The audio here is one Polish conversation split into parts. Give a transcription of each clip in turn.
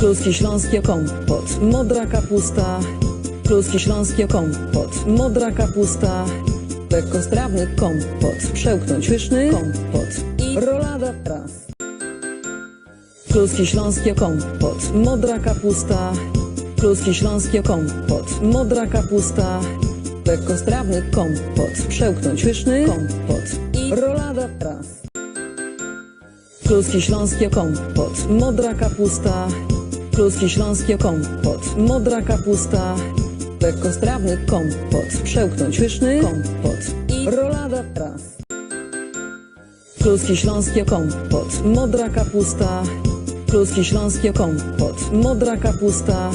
Kluski śląskie kompot, modra kapusta. Kluski śląskie kompot, modra kapusta. Lekkostrawny kompot, przełknąć pyszny kompot i rolada traw. Kluski śląskie kompot, modra kapusta. Kluski śląskie kompot, modra kapusta. Lekkostrawny kompot, przełknąć pyszny kompot i rolada traw. Kluski śląskie kompot, modra kapusta. Kluski śląskie kompot, modra kapusta. Lekkostrawny kompot, przełknąć pyszny kompot i rolada traw. Kluski śląskie kompot, modra kapusta. Kluski śląskie kompot, modra kapusta.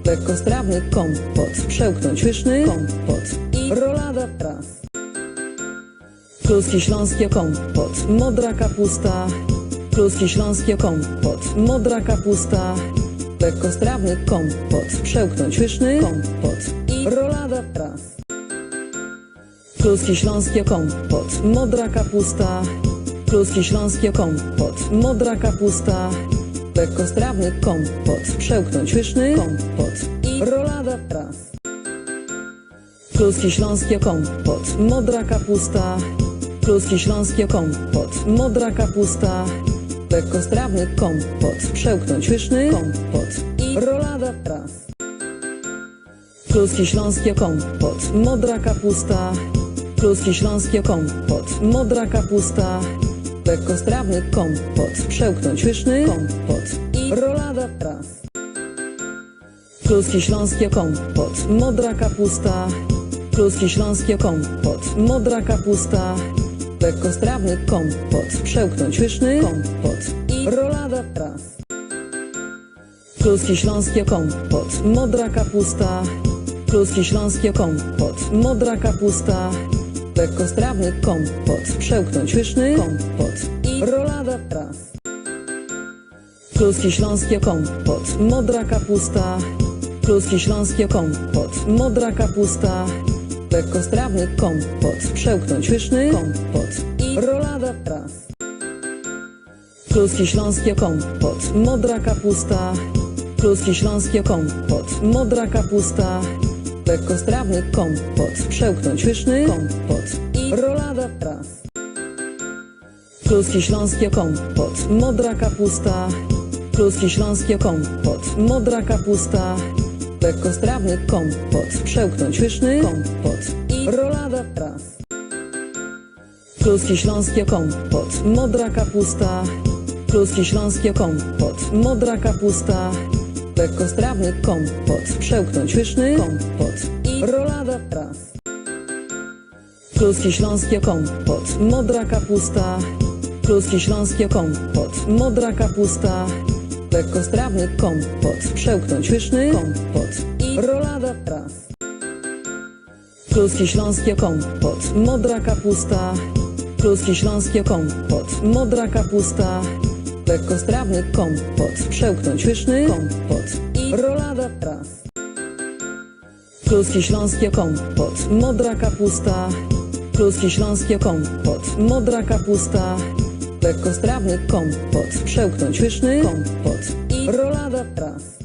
Lekkostrawny kompot, przełknąć pyszny kompot i rolada traw. Kluski śląskie kompot, modra kapusta. Kluski śląskie kompot, modra kapusta. Lekkostrawny kompot, przełknąć pyszny kompot i rolada traw. Kluski śląskie kompot, modra kapusta. Kluski śląskie kompot, modra kapusta. Lekkostrawny kompot, przełknąć pyszny kompot i rolada traw. Kluski śląskie kompot, modra kapusta. Kluski śląskie kompot, modra kapusta. Lekkostrawny kompot, przełknąć pyszny kompot i rolada traw. Kluski śląskie kompot, modra kapusta. Kluski śląskie kompot, modra kapusta. Lekkostrawny kompot, przełknąć pyszny kompot i rolada traw. Kluski śląskie kompot, modra kapusta. Kluski śląskie kompot, modra kapusta. Lekkostrawny kompot, przełknąć pyszny kompot i rolada traw. Kluski śląskie kompot, modra kapusta. Kluski śląskie kompot, modra kapusta. Lekkostrawny kompot, przełknąć pyszny kompot i rolada traw. Kluski śląskie kompot, modra kapusta. Kluski śląskie kompot, modra kapusta. Lekkostrawny kompot, przełknąć pyszny kompot i rolada traw. Kluski śląskie kompot, modra kapusta. Kluski śląskie kompot, modra kapusta. Lekkostrawny kompot, przełknąć pyszny kompot i rolada traw. Kluski śląskie kompot, modra kapusta. Kluski śląskie kompot, modra kapusta. Lekkostrawny kompot, przełknąć pyszny kompot i rolada traw. Kluski śląskie kompot, modra kapusta. Kluski śląskie kompot, modra kapusta. Lekkostrawny kompot, przełknąć pyszny kompot i rolada traw. Kluski śląskie kompot, modra kapusta. Kluski śląskie kompot, modra kapusta. Lekkostrawny kompot, przełknąć pyszny kompot i rolada traw. Kluski śląskie kompot, modra kapusta. Kluski śląskie kompot, modra kapusta. Lekkostrawny kompot, przełknąć pyszny kompot i rolada traw. Kluski śląskie kompot, modra kapusta. Kluski śląskie kompot, modra kapusta. Lekkostrawny kompot, przełknąć pyszny kompot i rolada traw.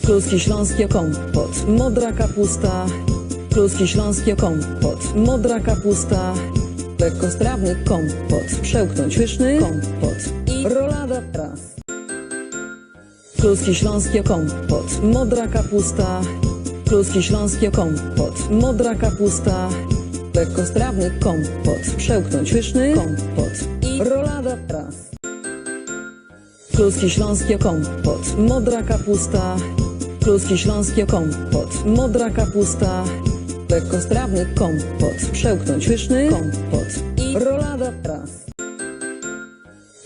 Kluski śląskie kompot, modra kapusta. Kluski śląskie kompot, modra kapusta. Lekkostrawny kompot, przełknąć pyszny kompot i rolada traw. Kluski śląskie kompot, modra kapusta. Kluski śląskie kompot, modra kapusta. Lekkostrawny kompot, przełknąć pyszny kompot i rolada traw. Kluski śląskie kompot, modra kapusta. Kluski śląskie kompot, modra kapusta. Lekkostrawny kompot, przełknąć pyszny kompot i rolada traw.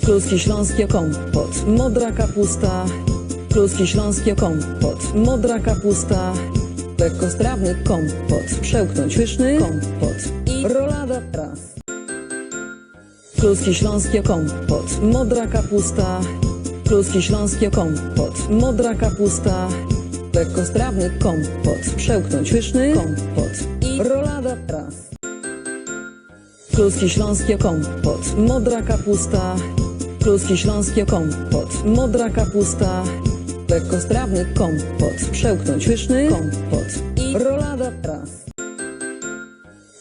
Kluski śląskie kompot, modra kapusta. Kluski śląskie kompot, modra kapusta. Lekkostrawny kompot, przełknąć pyszny kompot i rolada traw. Kluski śląskie kompot, modra kapusta. Kluski śląskie kompot, modra kapusta. Lekkostrawny kompot, przełknąć pyszny kompot i rolada traw. Kluski śląskie kompot, modra kapusta. kluski śląskie kompot, modra kapusta, lekkostrawny kompot, przełknąć pyszny kompot i rolada raz.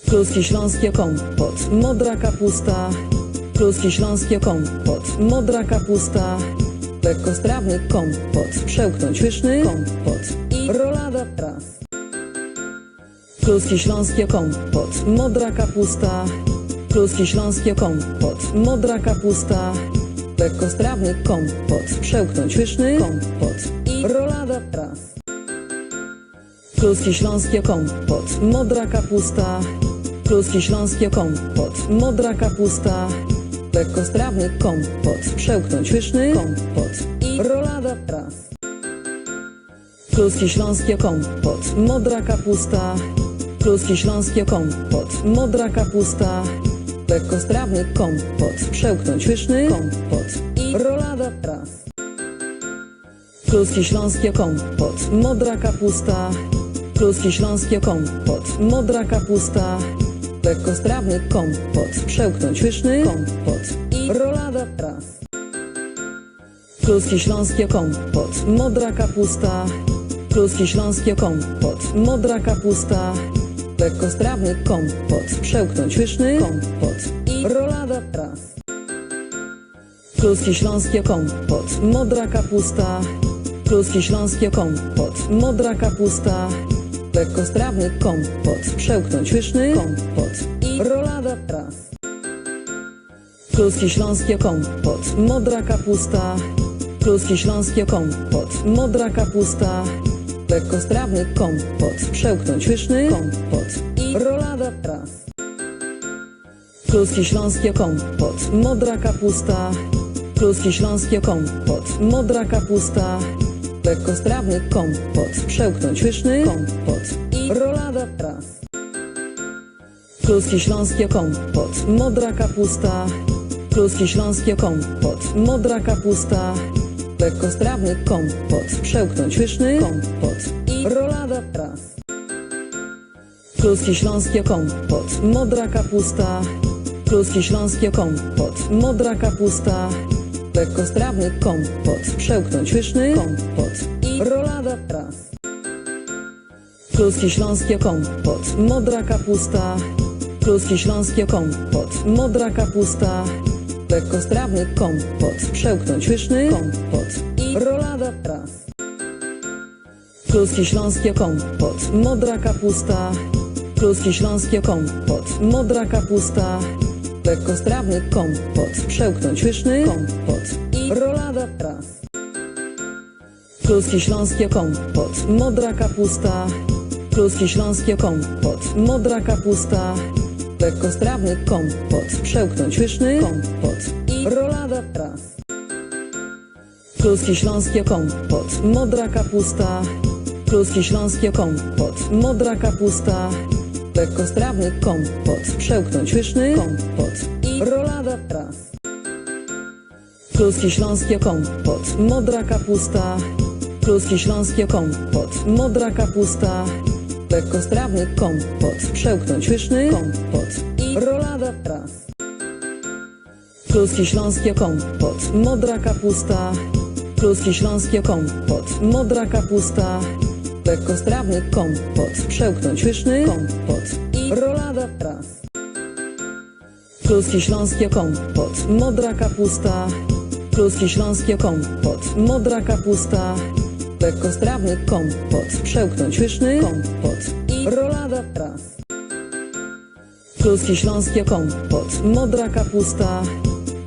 Kluski śląskie kompot, modra kapusta, kluski śląskie kompot, modra kapusta, lekkostrawny kompot, przełknąć pyszny kompot i rolada raz. Kluski śląskie kompot, modra kapusta, kluski śląskie kompot, modra kapusta, lekkostrawny kompot, przełknąć pyszny kompot i rolada raz. Kluski śląskie kompot, modra kapusta, kluski śląskie kompot, modra kapusta, lekkostrawny kompot, przełknąć pyszny kompot i rolada raz. Kluski śląskie kompot, modra kapusta, kluski śląskie kompot, modra kapusta, lekkostrawny kompot, przełknąć pyszny kompot i rolada raz. Kluski śląskie kompot, modra kapusta, kluski śląskie kompot, modra kapusta, lekkostrawny kompot, przełknąć pyszny kompot i rolada raz. Kluski śląskie kompot, modra kapusta, kluski śląskie kompot, modra kapusta, lekkostrawny kompot, przełknąć pyszny kompot i rolada raz. Kluski śląskie kompot, modra kapusta, kluski śląskie kompot, modra kapusta, lekkostrawny kompot, przełknąć pyszny kompot i rolada raz. Kluski śląskie kompot, modra kapusta, kluski śląskie kompot, modra kapusta, lekkostrawny kompot, przełknąć pyszny kompot i rolada raz. Kluski śląskie kompot, modra kapusta, kluski śląskie kompot, modra kapusta, lekkostrawny kompot, przełknąć pyszny kompot i rolada raz. Kluski śląskie kompot, modra kapusta, kluski śląskie kompot, modra kapusta, lekkostrawny kompot, przełknąć pyszny kompot i rolada raz. Kluski śląskie kompot, modra kapusta, kluski śląskie kompot, modra kapusta, lekkostrawny kompot, przełknąć pyszny kompot i rolada raz. Kluski śląskie kompot, modra kapusta, kluski śląskie kompot, modra kapusta, lekkostrawny kompot, przełknąć pyszny kompot i rolada raz. Kluski śląskie kompot, modra kapusta, kluski śląskie kompot, modra kapusta, lekkostrawny kompot, przełknąć pyszny kompot i rolada raz. Kluski śląskie kompot, modra kapusta, kluski śląskie kompot, modra kapusta, lekkostrawny kompot, przełknąć pyszny kompot i rolada raz. Kluski śląskie kompot, modra kapusta, kluski śląskie kompot, modra kapusta, lekkostrawny kompot, przełknąć pyszny kompot i rolada raz. Kluski śląskie kompot, modra kapusta, kluski śląskie kompot, modra kapusta, lekkostrawny kompot, przełknąć pyszny kompot i rolada raz. Kluski śląskie kompot, modra kapusta, kluski śląskie kompot, modra kapusta, lekkostrawny kompot, przełknąć pyszny kompot i rolada raz. Kluski śląskie kompot, modra kapusta, kluski śląskie kompot, modra kapusta, lekkostrawny kompot, przełknąć pyszny kompot i rolada raz. Kluski śląskie kompot, modra kapusta,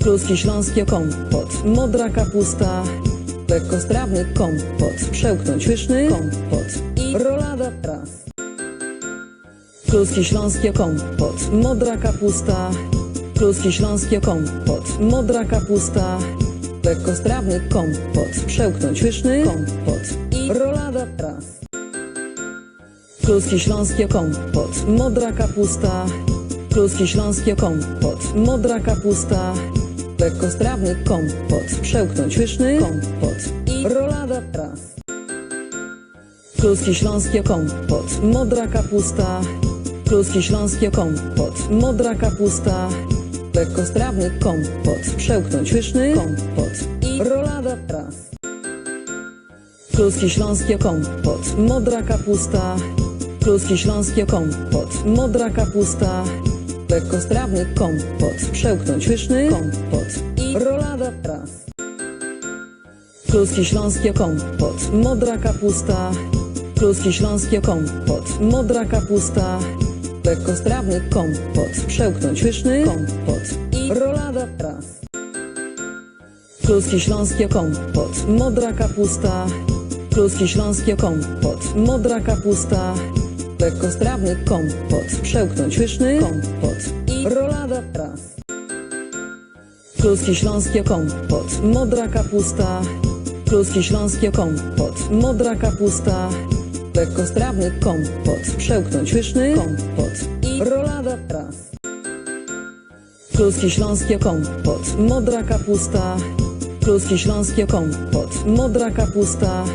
kluski śląskie kompot, modra kapusta, lekkostrawny kompot, przełknąć pyszny kompot i rolada raz. Kluski śląskie kompot, modra kapusta, kluski śląskie kompot, modra kapusta, lekkostrawny kompot, przełknąć pyszny kompot i rolada raz. Kluski śląskie kompot, modra kapusta, kluski śląskie kompot, modra kapusta, lekkostrawny kompot, przełknąć pyszny kompot i rolada raz. Kluski śląskie kompot, modra kapusta, kluski śląskie kompot, modra kapusta, lekkostrawny kompot, przełknąć pyszny kompot i rolada raz. Kluski śląskie kompot, modra kapusta, kluski śląskie kompot, modra kapusta, lekkostrawny kompot, przełknąć pyszny kompot i rolada raz. Kluski śląskie kompot, modra kapusta, kluski śląskie kompot, modra kapusta, lekkostrawny kompot, przełknąć pyszny kompot i rolada raz. Kluski śląskie kompot, modra kapusta, kluski śląskie kompot, modra kapusta, lekkostrawny kompot, przełknąć pyszny kompot i rolada raz. Kluski śląskie kompot, modra kapusta, kluski śląskie kompot, modra kapusta, lekkostrawny kompot, przełknąć pyszny kompot i rolada raz. Kluski śląskie kompot, modra kapusta, kluski śląskie kompot, modra kapusta,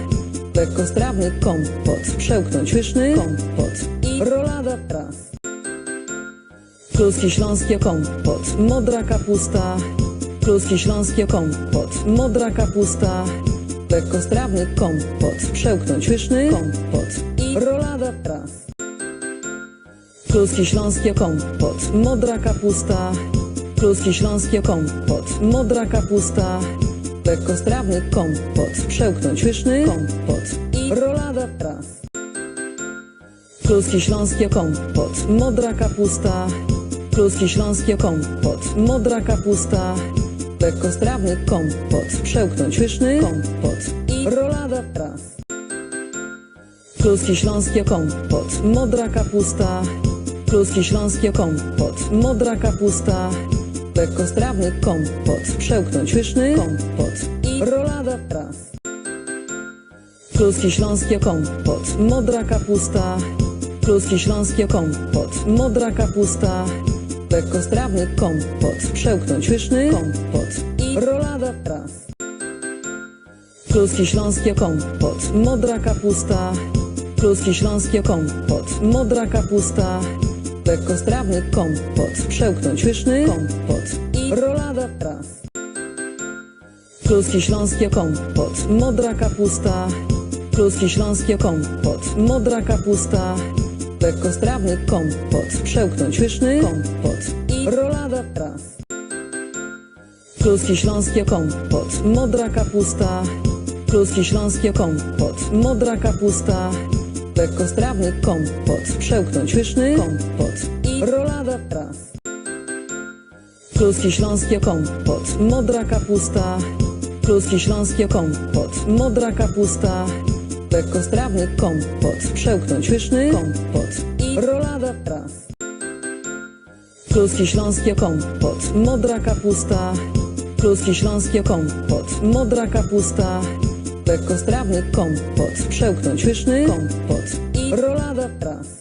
lekkostrawny kompot, przełknąć pyszny kompot i rolada raz. Kluski śląskie kompot, modra kapusta, kluski śląskie kompot, modra kapusta, lekkostrawny kompot, przełknąć pyszny kompot i rolada raz. Kluski śląskie kompot, modra kapusta, kluski śląskie kompot, modra kapusta, lekkostrawny kompot, przełknąć pyszny kompot i rolada raz. Kluski śląskie kompot, modra kapusta, kluski śląskie kompot, modra kapusta, lekkostrawny kompot, przełknąć pyszny kompot i rolada raz. Kluski śląskie kompot, modra kapusta, kluski śląskie kompot, modra kapusta, lekkostrawny kompot, przełknąć pyszny kompot i rolada raz. Kluski śląskie kompot, modra kapusta, kluski śląskie kompot, modra kapusta, lekkostrawny kompot, przełknąć pyszny kompot i rolada raz. Kluski śląskie kompot, modra kapusta, kluski śląskie kompot, modra kapusta, lekkostrawny kompot, przełknąć pyszny kompot i rolada raz. Kluski śląskie kompot, modra kapusta, kluski śląskie kompot, modra kapusta, lekkostrawny kompot, przełknąć pyszny kompot i rolada raz. Kluski śląskie kompot, modra kapusta, kluski śląskie kompot, modra kapusta, lekkostrawny kompot, przełknąć pyszny kompot i rolada raz. Kluski śląskie kompot, modra kapusta, kluski śląskie kompot, modra kapusta, lekkostrawny kompot, przełknąć pyszny kompot i rolada raz. Kluski śląskie kompot, modra kapusta, kluski śląskie kompot, modra kapusta, lekkostrawny kompot, przełknąć pyszny kompot i rolada raz.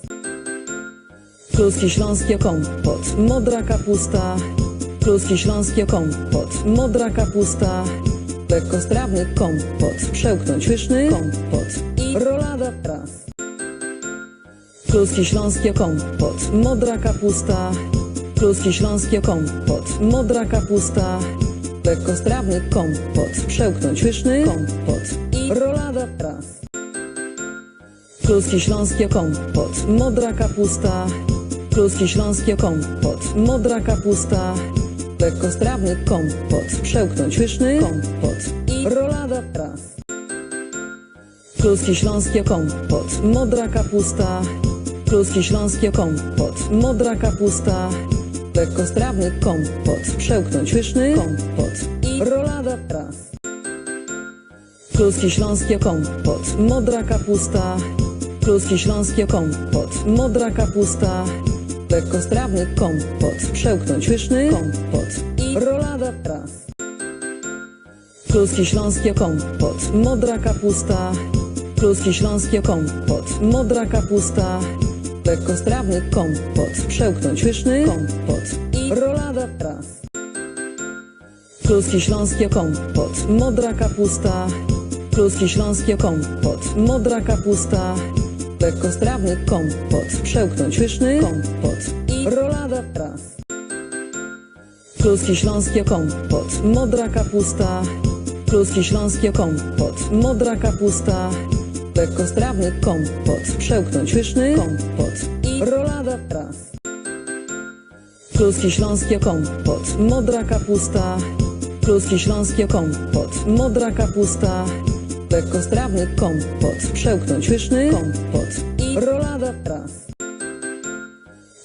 Kluski śląskie kompot, modra kapusta, kluski śląskie kompot, modra kapusta, lekkostrawny kompot, przełknąć pyszny kompot i rolada raz. Kluski śląskie kompot, modra kapusta, kluski śląskie kompot, modra kapusta, lekkostrawny kompot, przełknąć pyszny kompot i rolada raz. Kluski śląskie kompot, modra kapusta, kluski śląskie kompot, modra kapusta, lekkostrawny kompot, przełknąć pyszny kompot i rolada raz. Kluski śląskie kompot, modra kapusta, kluski śląskie kompot, modra kapusta, lekkostrawny kompot, przełknąć pyszny kompot i rolada raz. Kluski śląskie kompot, modra kapusta, kluski śląskie kompot, modra kapusta, lekkostrawny kompot, przełknąć pyszny kompot i rolada raz. Kluski śląskie kompot, modra kapusta, kluski śląskie kompot, modra kapusta, lekkostrawny kompot, przełknąć pyszny kompot i rolada raz. Kluski śląskie kompot, modra kapusta, kluski śląskie kompot, modra kapusta, lekkostrawny kompot, przełknąć pyszny kompot i rolada raz. kluski śląskie kompot, modra kapusta, kluski śląskie kompot, modra kapusta, lekkostrawny kompot, przełknąć pyszny kompot i rolada raz. Kluski śląskie kompot, modra kapusta, kluski śląskie kompot, modra kapusta, lekkostrawny kompot, przełknąć pyszny kompot i rolada raz.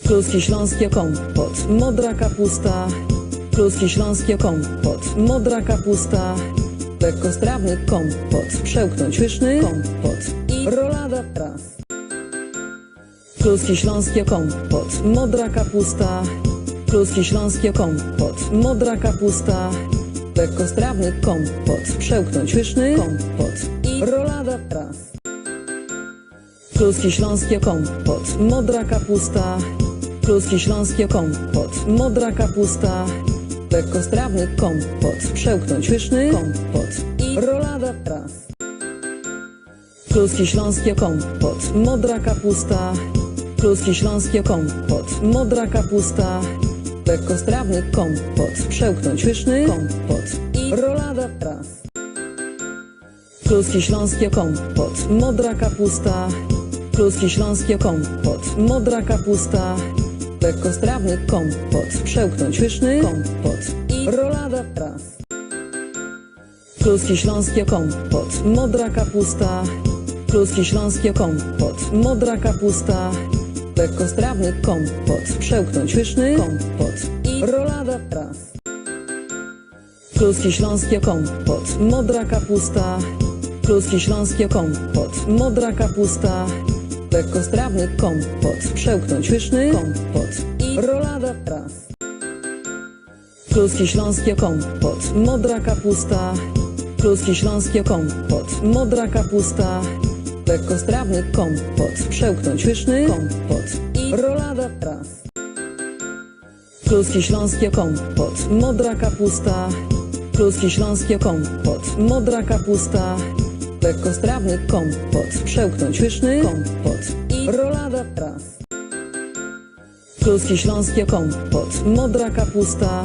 Kluski śląskie kompot, modra kapusta, kluski śląskie kompot, modra kapusta, lekkostrawny kompot, przełknąć pyszny kompot i rolada raz. Kluski śląskie kompot, modra kapusta, kluski śląskie kompot, modra kapusta, lekkostrawny kompot, przełknąć pyszny kompot i rolada raz. Kluski śląskie kompot, modra kapusta, kluski śląskie kompot, modra kapusta, lekkostrawny kompot, przełknąć pyszny kompot i rolada raz. Kluski śląskie kompot, modra kapusta, kluski śląskie kompot, modra kapusta, lekkostrawny kompot, przełknąć pyszny kompot i rolada raz. Kluski śląskie kompot, modra kapusta, kluski śląskie kompot, modra kapusta, lekkostrawny kompot, przełknąć pyszny kompot i rolada raz. Kluski śląskie kompot, modra kapusta, kluski śląskie kompot, modra kapusta, lekkostrawny kompot, przełknąć pyszny kompot i rolada raz. Kluski śląskie kompot, modra kapusta, kluski śląskie kompot, modra kapusta, lekkostrawny kompot, przełknąć pyszny kompot i rolada raz. Kluski śląskie kompot, modra kapusta, kluski śląskie kompot, modra kapusta, lekkostrawny kompot, przełknąć pyszny kompot i rolada raz. Kluski śląskie kompot, modra kapusta, kluski śląskie kompot, modra kapusta, lekkostrawny kompot, przełknąć pyszny kompot i rolada raz. Kluski śląskie kompot, modra kapusta,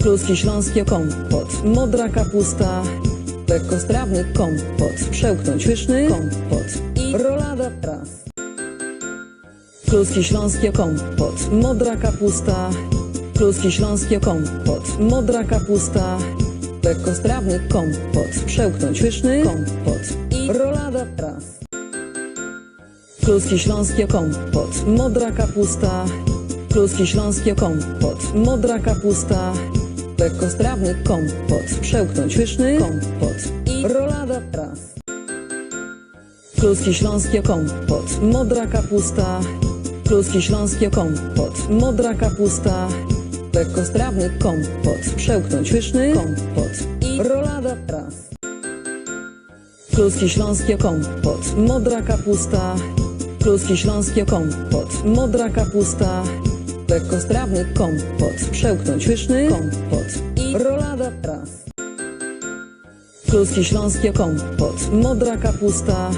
kluski śląskie kompot, modra kapusta, lekkostrawny kompot, przełknąć pyszny kompot i rolada raz. Kluski śląskie kompot, modra kapusta, kluski śląskie kompot, modra kapusta, lekkostrawny kompot, przełknąć pyszny kompot i rolada raz. Kluski śląskie kompot, modra kapusta, kluski śląskie kompot, modra kapusta, lekkostrawny kompot, przełknąć pyszny kompot i rolada raz. Kluski śląskie kompot, modra kapusta, kluski śląskie kompot, modra kapusta, lekkostrawny kompot, przełknąć pyszny kompot i rolada raz. Kluski śląskie kompot, modra kapusta, kluski śląskie kompot, modra kapusta, lekkostrawny kompot, przełknąć pyszny kompot i rolada raz. Kluski śląskie kompot, modra kapusta,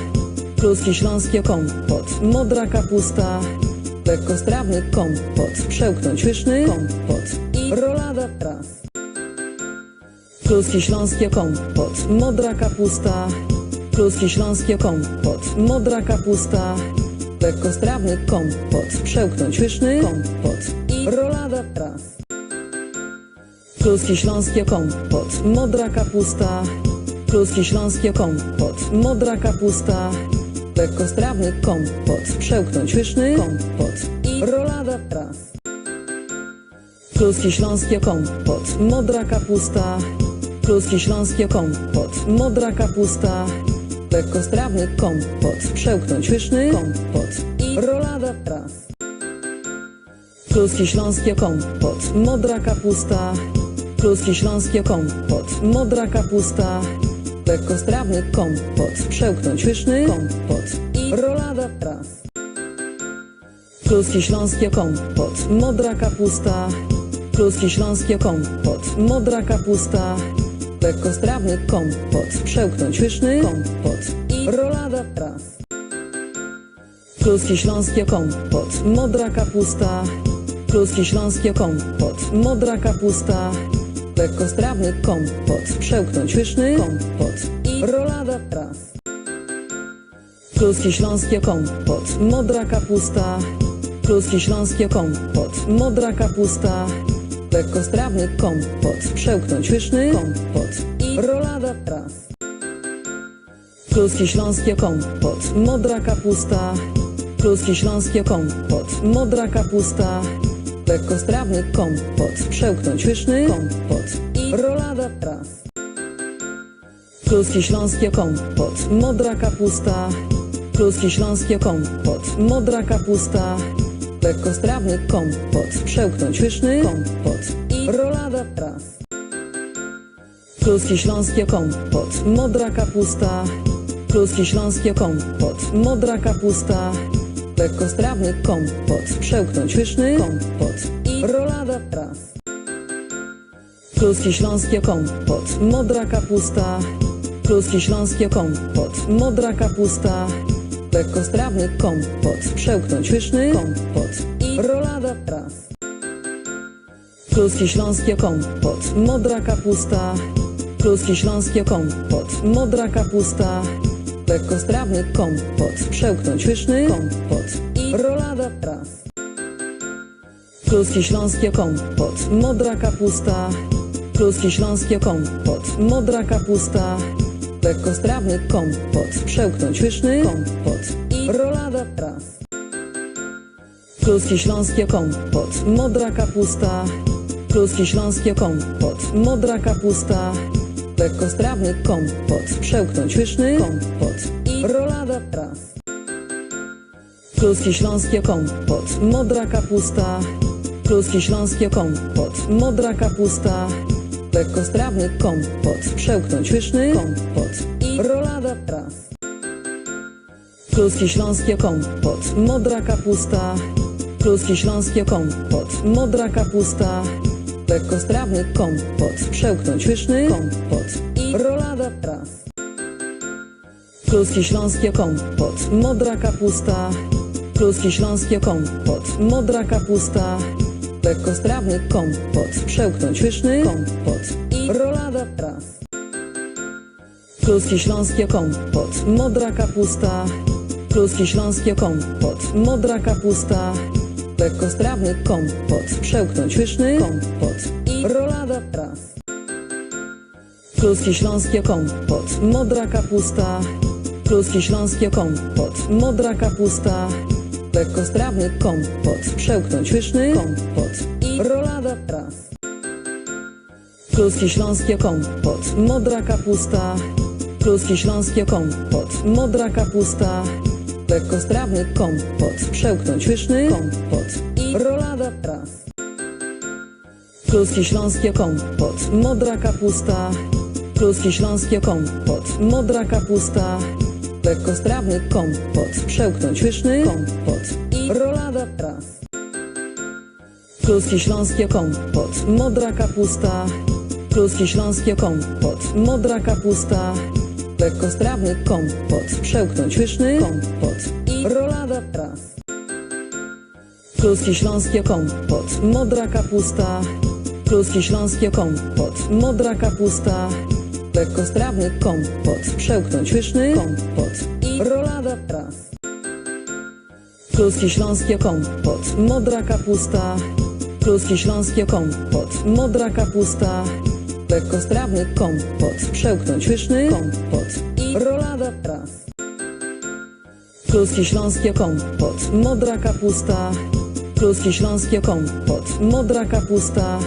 kluski śląskie kompot, modra kapusta, lekkostrawny kompot, przełknąć pyszny kompot i rolada raz. Kluski śląskie kompot, modra kapusta, kluski śląskie kompot, modra kapusta, lekkostrawny kompot, przełknąć pyszny kompot i rolada raz. Kluski śląskie kompot, modra kapusta, kluski śląskie kompot, modra kapusta, lekkostrawny kompot, przełknąć pyszny kompot i rolada raz. Kluski śląskie kompot, modra kapusta, kluski śląskie kompot, modra kapusta, lekkostrawny kompot, przełknąć pyszny kompot i rolada raz. Kluski śląskie kompot, modra kapusta, kluski śląskie kompot, modra kapusta, lekkostrawny kompot, przełknąć pyszny kompot i rolada raz. Kluski śląskie kompot, modra kapusta, kluski śląskie kompot, modra kapusta, lekkostrawny kompot, przełknąć pyszny kompot i rolada raz. Kluski śląskie kompot, modra kapusta, kluski śląskie kompot, modra kapusta, lekkostrawny kompot, przełknąć pyszny kompot i rolada traw. Kluski śląskie kompot, modra kapusta, kluski śląskie kompot, modra kapusta, lekkostrawny kompot, przełknąć pyszny kompot i rolada traw. Kluski śląskie kompot, modra kapusta, kluski śląskie kompot, modra kapusta, lekkostrawny kompot, przełknąć pyszny kompot i rolada traw. Kluski śląskie kompot, modra kapusta, kluski śląskie kompot, modra kapusta, lekkostrawny kompot, przełknąć pyszny kompot i rolada traw. Kluski śląskie kompot, modra kapusta, kluski śląskie kompot, modra kapusta, lekkostrawny kompot, przełknąć pyszny kompot i rolada traw. Kluski śląskie kompot, modra kapusta, kluski śląskie kompot, modra kapusta, lekkostrawny kompot, przełknąć pyszny kompot i rolada traw. Kluski śląskie kompot, modra kapusta, kluski śląskie kompot, modra kapusta, lekkostrawny kompot, przełknąć pyszny kompot i rolada traw. Kluski śląskie kompot, modra kapusta, kluski śląskie kompot, modra kapusta, lekkostrawny kompot, przełknąć pyszny kompot i rolada traw. Kluski śląskie kompot, modra kapusta, kluski śląskie kompot, modra kapusta, lekkostrawny kompot, przełknąć pyszny kompot i rolada traw. Kluski śląskie kompot, modra kapusta, kluski śląskie kompot, modra kapusta, lekkostrawny kompot, przełknąć pyszny kompot i rolada traw. Kluski śląskie kompot, modra kapusta, kluski śląskie kompot, modra kapusta, lekkostrawny kompot, przełknąć pyszny kompot i rolada traw. Kluski śląskie kompot, modra kapusta, kluski śląskie kompot, modra kapusta, lekkostrawny kompot, przełknąć pyszny kompot i rolada traw. Kluski śląskie kompot, modra kapusta, kluski śląskie kompot, modra kapusta, lekkostrawny kompot, przełknąć pyszny kompot i rolada traw. Kluski śląskie kompot, modra kapusta, kluski śląskie kompot, modra kapusta, lekkostrawny kompot, przełknąć pyszny kompot i rolada traw. Kluski śląskie kompot, modra kapusta, kluski śląskie kompot, modra kapusta, lekkostrawny kompot, przełknąć pyszny kompot i rolada traw. Kluski śląskie kompot, modra kapusta, kluski śląskie kompot, modra kapusta, lekkostrawny kompot, przełknąć pyszny kompot i rolada traw. Kluski śląskie kompot, modra kapusta, kluski śląskie kompot, modra kapusta, lekkostrawny kompot, przełknąć pyszny kompot i rolada traw. Kluski śląskie kompot, modra kapusta, kluski śląskie kompot, modra kapusta, lekkostrawny kompot, przełknąć pyszny kompot i rolada traw. Kluski śląskie kompot, modra kapusta, kluski śląskie kompot, modra kapusta, lekkostrawny kompot, przełknąć pyszny kompot i rolada traw. Kluski śląskie kompot, modra kapusta, kluski śląskie kompot, modra kapusta,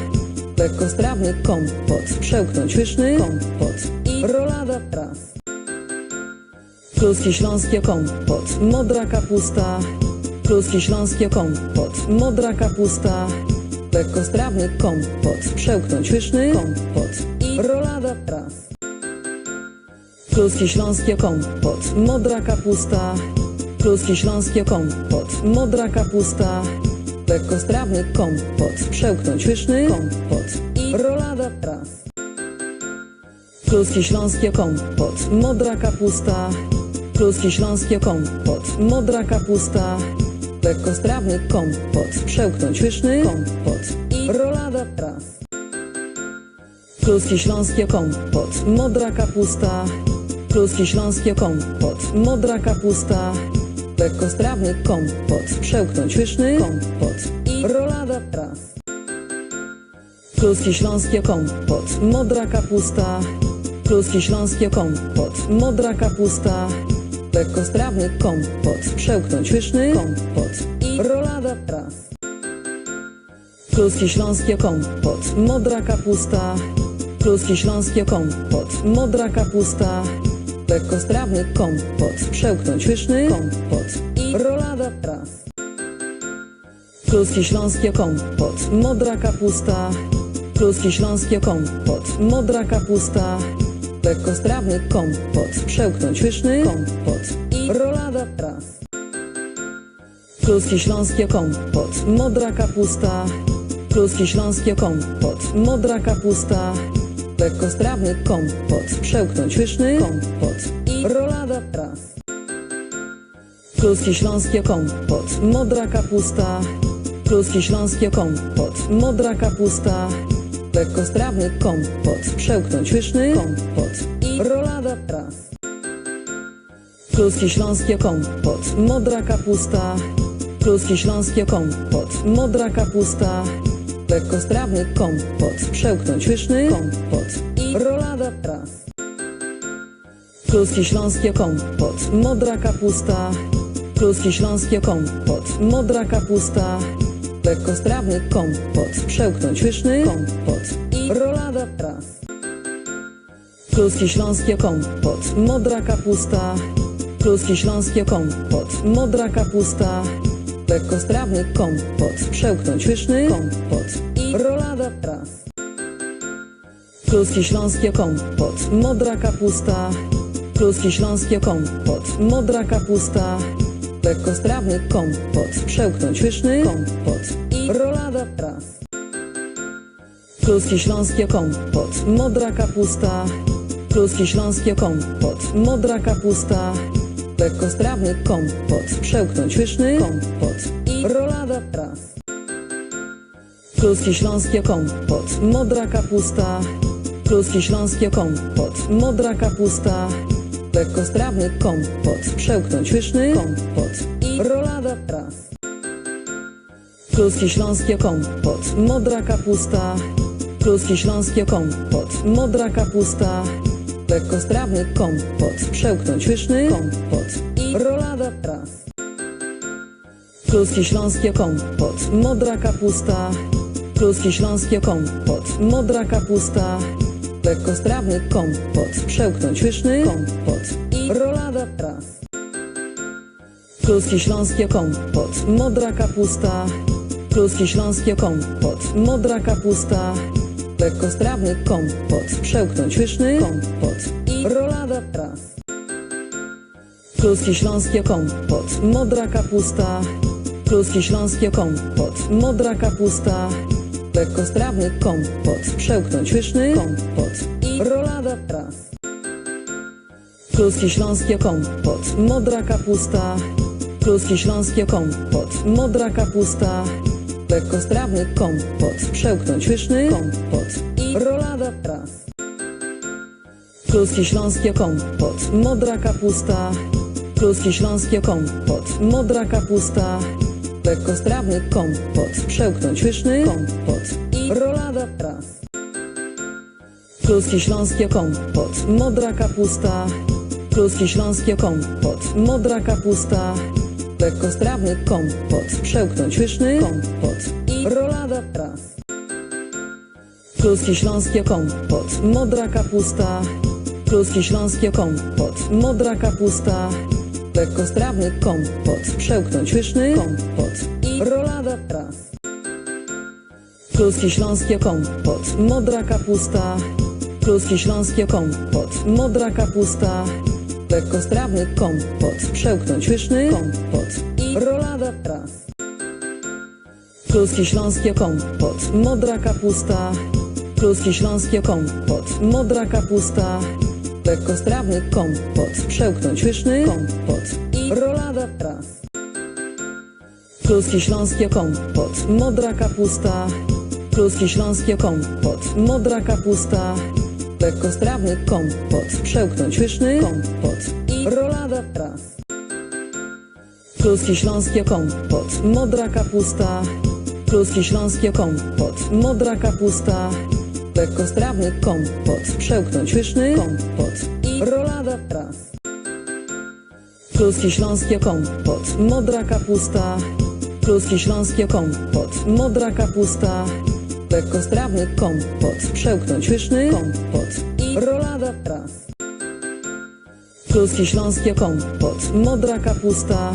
lekkostrawny kompot, przełknąć pyszny kompot i rolada traw. Kluski śląskie kompot, modra kapusta, kluski śląskie kompot, modra kapusta, lekkostrawny kompot, przełknąć pyszny kompot i rolada traw. Kluski śląskie kompot, modra kapusta, kluski śląskie kompot, modra kapusta, lekkostrawny kompot, przełknąć pyszny kompot i rolada traw. Kluski śląskie kompot, modra kapusta, kluski śląskie kompot, modra kapusta, lekkostrawny kompot, przełknąć pyszny kompot i rolada traw. Kluski śląskie kompot, modra kapusta, kluski śląskie kompot, modra kapusta, lekkostrawny kompot, przełknąć pyszny kompot i rolada traw. Kluski śląskie kompot, modra kapusta, kluski śląskie kompot, modra kapusta, lekkostrawny kompot, przełknąć pyszny kompot i rolada traw. Kluski śląskie kompot, modra kapusta, kluski śląskie kompot, modra kapusta, lekkostrawny kompot, przełknąć pyszny kompot i rolada traw. Kluski śląskie kompot, modra kapusta, kluski śląskie kompot, modra kapusta, lekkostrawny kompot, przełknąć pyszny kompot i rolada traw. Kluski śląskie kompot, modra kapusta, kluski śląskie kompot, modra kapusta, lekkostrawny kompot, przełknąć pyszny kompot i rolada traw. Kluski śląskie kompot, modra kapusta, kluski śląskie kompot, modra kapusta, lekkostrawny kompot, przełknąć pyszny kompot i rolada traw. Kluski śląskie kompot, modra kapusta, kluski śląskie kompot, modra kapusta, lekkostrawny kompot, przełknąć pyszny kompot i rolada traw. Kluski śląskie kompot, modra kapusta, kluski śląskie kompot, modra kapusta, lekkostrawny kompot, przełknąć pyszny kompot i rolada traw. Kluski śląskie kompot, modra kapusta, kluski śląskie kompot, modra kapusta, lekkostrawny kompot, przełknąć pyszny kompot i rolada traw. Kluski śląskie kompot, modra kapusta, kluski śląskie kompot, modra kapusta, lekkostrawny kompot, przełknąć pyszny kompot i rolada traw. Kluski śląskie kompot, modra kapusta, kluski śląskie kompot, modra kapusta, lekkostrawny kompot, przełknąć pyszny kompot i rolada traw. Kluski śląskie kompot, modra kapusta, kluski śląskie kompot, modra kapusta, lekkostrawny kompot, przełknąć pyszny kompot i rolada traw. Kluski śląskie kompot, modra kapusta, kluski śląskie kompot, modra kapusta, lekkostrawny kompot, przełknąć pyszny kompot i rolada traw. Kluski śląskie kompot, modra kapusta, kluski śląskie kompot, modra kapusta, lekkostrawny kompot, przełknąć pyszny kompot i rolada traw. Kluski śląskie kompot, modra kapusta, kluski śląskie kompot, modra kapusta, lekkostrawny kompot, przełknąć pyszny kompot i rolada traw. Kluski śląskie kompot, modra kapusta, kluski śląskie kompot, modra kapusta, lekkostrawny kompot, przełknąć pyszny kompot i rolada traw. Kluski śląskie kompot, modra kapusta, kluski śląskie kompot, modra kapusta, lekkostrawny kompot, przełknąć pyszny kompot i rolada traw. Kluski śląskie kompot, modra kapusta, kluski śląskie kompot, modra kapusta, lekkostrawny kompot, przełknąć pyszny kompot i rolada traw. Kluski śląskie kompot, modra kapusta, kluski śląskie kompot, modra kapusta, lekkostrawny kompot, przełknąć pyszny kompot i rolada traw. Kluski śląskie kompot, modra kapusta, kluski śląskie kompot, modra kapusta, lekkostrawny kompot, przełknąć pyszny kompot i rolada traw. Kluski śląskie kompot, modra kapusta, kluski śląskie kompot, modra kapusta, lekkostrawny kompot, przełknąć pyszny kompot i rolada traw. Kluski śląskie kompot, modra kapusta, kluski śląskie kompot, modra kapusta, lekkostrawny kompot, przełknąć pyszny kompot i rolada traw. kluski śląskie kompot, modra kapusta, kluski śląskie kompot, modra kapusta, lekkostrawny kompot, przełknąć pyszny kompot i rolada traw. Kluski śląskie kompot, modra kapusta, kluski śląskie kompot, modra kapusta, lekkostrawny kompot, przełknąć pyszny kompot i rolada traw. Kluski śląskie kompot, modra kapusta, kluski śląskie kompot, modra kapusta, lekkostrawny kompot, przełknąć pyszny kompot i rolada traw. Kluski śląskie kompot, modra kapusta,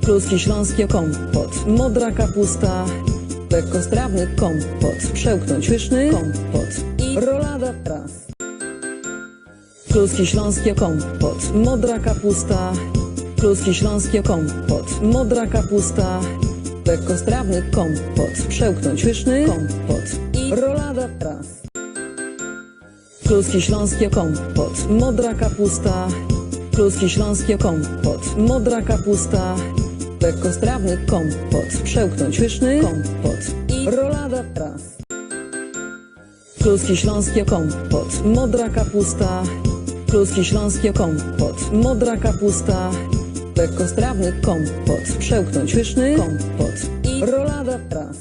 kluski śląskie kompot, modra kapusta, lekkostrawny kompot, przełknąć pyszny kompot i rolada traw. Kluski śląskie kompot, modra kapusta, kluski śląskie kompot, modra kapusta, lekkostrawny kompot, przełknąć pyszny kompot i rolada traw. Kluski śląskie kompot, modra kapusta, kluski śląskie kompot, modra kapusta, lekkostrawny kompot, przełknąć pyszny kompot i rolada traw. Kluski śląskie kompot, modra kapusta, kluski śląskie kompot, modra kapusta, lekkostrawny kompot, przełknąć pyszny kompot i rolada traw.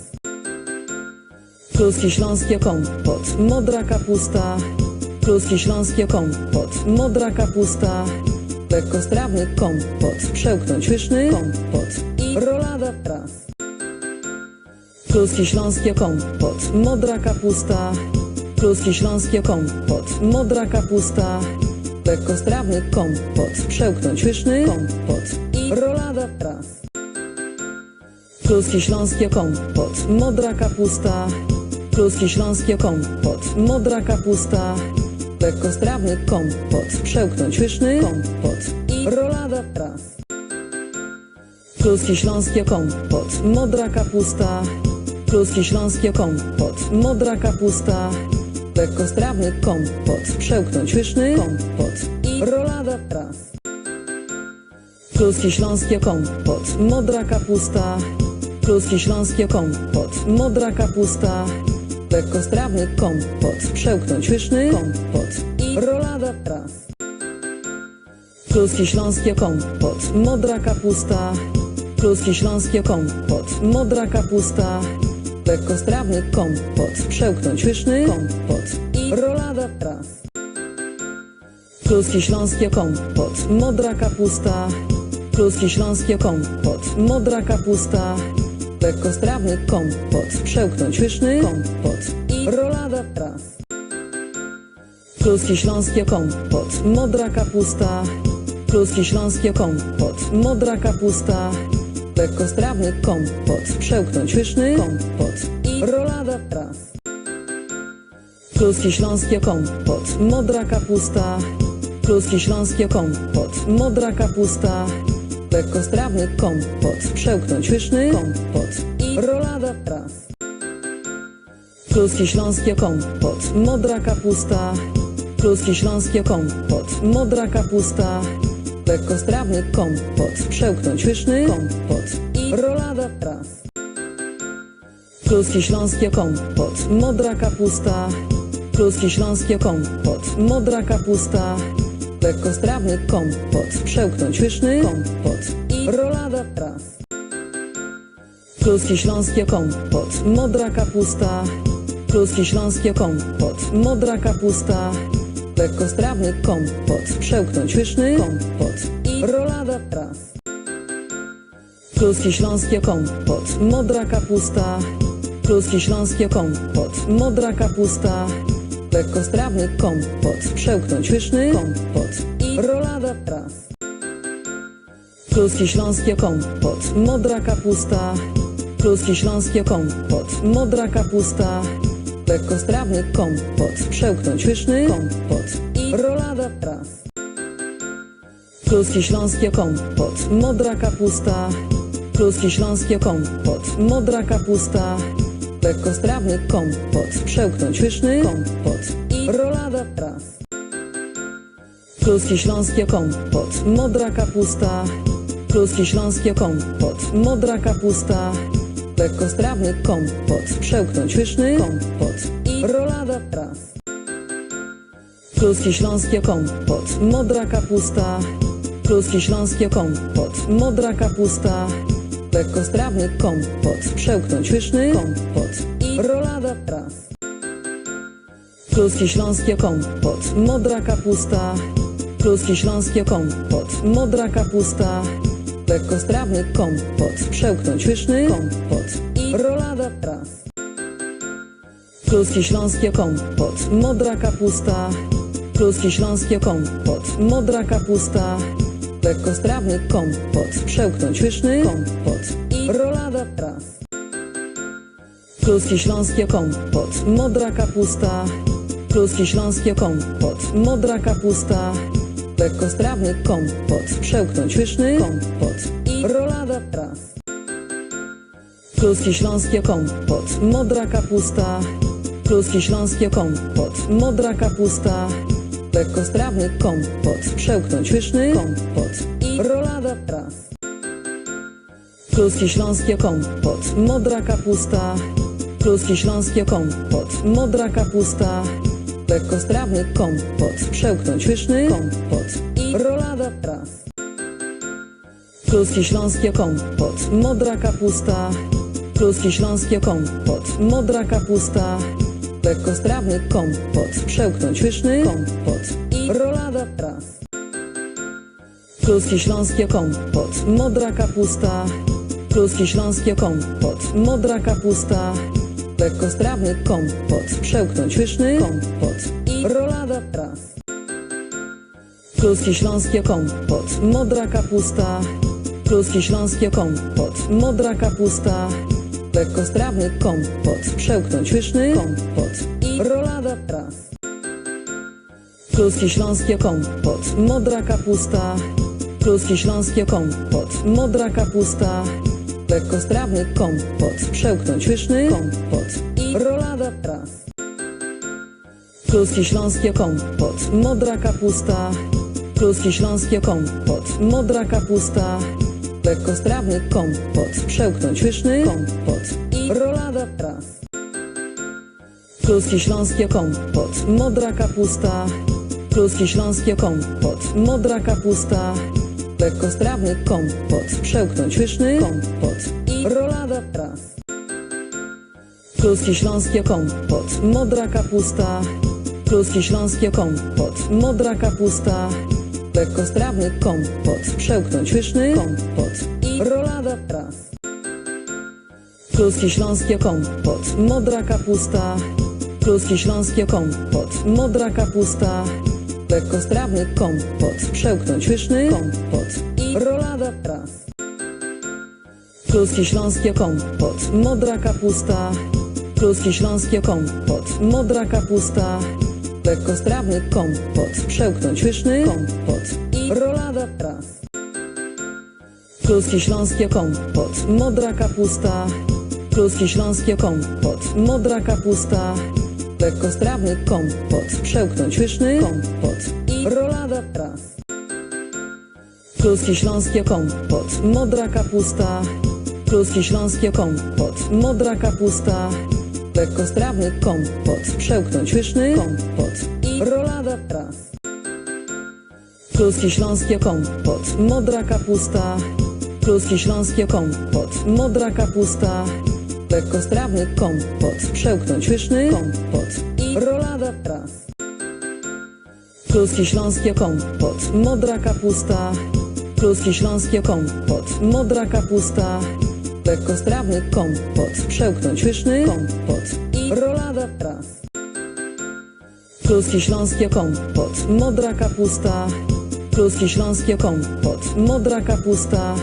Kluski śląskie kompot, modra kapusta, kluski śląskie kompot, modra kapusta, lekkostrawny kompot, przełknąć pyszny kompot i rolada traw. Kluski śląskie kompot, modra kapusta, kluski śląskie kompot, modra kapusta, lekkostrawny kompot, przełknąć pyszny kompot i rolada traw. Kluski śląskie kompot, modra kapusta, kluski śląskie kompot, modra kapusta, lekkostrawny kompot, przełknąć pyszny kompot i rolada traw. Kluski śląskie kompot, modra kapusta, kluski śląskie kompot, modra kapusta, lekkostrawny kompot, przełknąć pyszny kompot i rolada traw. Kluski śląskie kompot, modra kapusta, kluski śląskie kompot, modra kapusta, lekkostrawny kompot, przełknąć pyszny kompot i rolada traw. Kluski śląskie kompot, modra kapusta, kluski śląskie kompot, modra kapusta, lekkostrawny kompot, przełknąć pyszny kompot i rolada traw. Kluski śląskie kompot, modra kapusta, kluski śląskie kompot, modra kapusta, lekkostrawny kompot, przełknąć pyszny kompot i rolada traw. Kluski śląskie kompot, modra kapusta, kluski śląskie kompot, modra kapusta, lekkostrawny kompot, przełknąć pyszny kompot i rolada traw. Kluski śląskie kompot, modra kapusta, kluski śląskie kompot, modra kapusta, lekkostrawny kompot, przełknąć pyszny kompot i rolada traw. Kluski śląskie kompot, modra kapusta, kluski śląskie kompot, modra kapusta, lekkostrawny kompot, przełknąć pyszny kompot i rolada traw. Kluski śląskie kompot, modra kapusta, kluski śląskie kompot, modra kapusta, lekkostrawny kompot, przełknąć pyszny kompot i rolada traw. Kluski śląskie kompot, modra kapusta, kluski śląskie kompot, modra kapusta, lekkostrawny kompot, przełknąć pyszny kompot i rolada traw. Kluski śląskie kompot, modra kapusta, kluski śląskie kompot, modra kapusta, lekkostrawny kompot, przełknąć pyszny kompot i rolada traw. Kluski śląskie kompot, modra kapusta, kluski śląskie kompot, modra kapusta, lekkostrawny kompot, przełknąć pyszny kompot i rolada traw. Kluski śląskie kompot, modra kapusta, kluski śląskie kompot, modra kapusta, lekkostrawny kompot, przełknąć pyszny kompot i rolada traw. Kluski śląskie kompot, modra kapusta, kluski śląskie kompot, modra kapusta, lekkostrawny kompot, przełknąć pyszny kompot i rolada traw. Kluski śląskie kompot, modra kapusta, kluski śląskie kompot, modra kapusta, lekkostrawny kompot, przełknąć pyszny kompot i rolada traw. Kluski śląskie kompot, modra kapusta, kluski śląskie kompot, modra kapusta, lekkostrawny kompot, przełknąć pyszny kompot i rolada traw. Kluski śląskie kompot, modra kapusta, kluski śląskie kompot, modra kapusta, lekkostrawny kompot, przełknąć pyszny kompot i rolada traw. Kluski śląskie kompot, modra kapusta, kluski śląskie kompot, modra kapusta, lekkostrawny kompot, przełknąć pyszny kompot i rolada traw. Kluski śląskie kompot, modra kapusta, kluski śląskie kompot, modra kapusta, lekkostrawny kompot, przełknąć pyszny kompot i rolada traw. Kluski śląskie kompot, modra kapusta, kluski śląskie kompot, modra kapusta, lekkostrawny kompot, przełknąć pyszny kompot i rolada traw. Kluski śląskie kompot, modra kapusta, kluski śląskie kompot, modra kapusta, lekkostrawny kompot, przełknąć pyszny kompot i rolada traw. Kluski śląskie kompot, modra kapusta, kluski śląskie kompot, modra kapusta, lekkostrawny kompot, przełknąć pyszny kompot i rolada traw. Kluski śląskie kompot, modra kapusta, kluski śląskie kompot, modra kapusta, lekkostrawny kompot, przełknąć pyszny kompot i rolada traw. Kluski śląskie kompot, modra kapusta, kluski śląskie kompot, modra kapusta, lekkostrawny kompot, przełknąć pyszny kompot i rolada traw. Kluski śląskie kompot, modra kapusta, kluski śląskie kompot, modra kapusta, lekkostrawny kompot, przełknąć pyszny kompot i rolada traw. Kluski śląskie kompot, modra kapusta, kluski śląskie kompot, modra kapusta, lekkostrawny kompot, przełknąć pyszny kompot i rolada traw. Kluski śląskie kompot, modra kapusta, kluski śląskie kompot, modra kapusta, lekkostrawny kompot, przełknąć pyszny kompot i rolada traw. Kluski śląskie kompot, modra kapusta, kluski śląskie kompot, modra kapusta, lekkostrawny kompot, przełknąć pyszny kompot i rolada traw. Kluski śląskie kompot, modra kapusta, kluski śląskie kompot, modra kapusta, lekkostrawny kompot, przełknąć pyszny kompot i rolada traw. Kluski śląskie kompot, modra kapusta, kluski śląskie kompot, modra kapusta, lekkostrawny kompot, przełknąć pyszny kompot i rolada traw. Kluski śląskie kompot, modra kapusta, kluski śląskie kompot, modra kapusta, lekkostrawny kompot, przełknąć pyszny kompot i rolada traw. Kluski śląskie kompot, modra kapusta, kluski śląskie kompot, modra kapusta, lekkostrawny kompot, przełknąć pyszny kompot i rolada traw. Kluski śląskie kompot, modra kapusta, kluski śląskie kompot, modra kapusta, lekkostrawny kompot, przełknąć pyszny kompot i rolada traw. Kluski śląskie kompot, modra kapusta, kluski śląskie kompot, modra kapusta,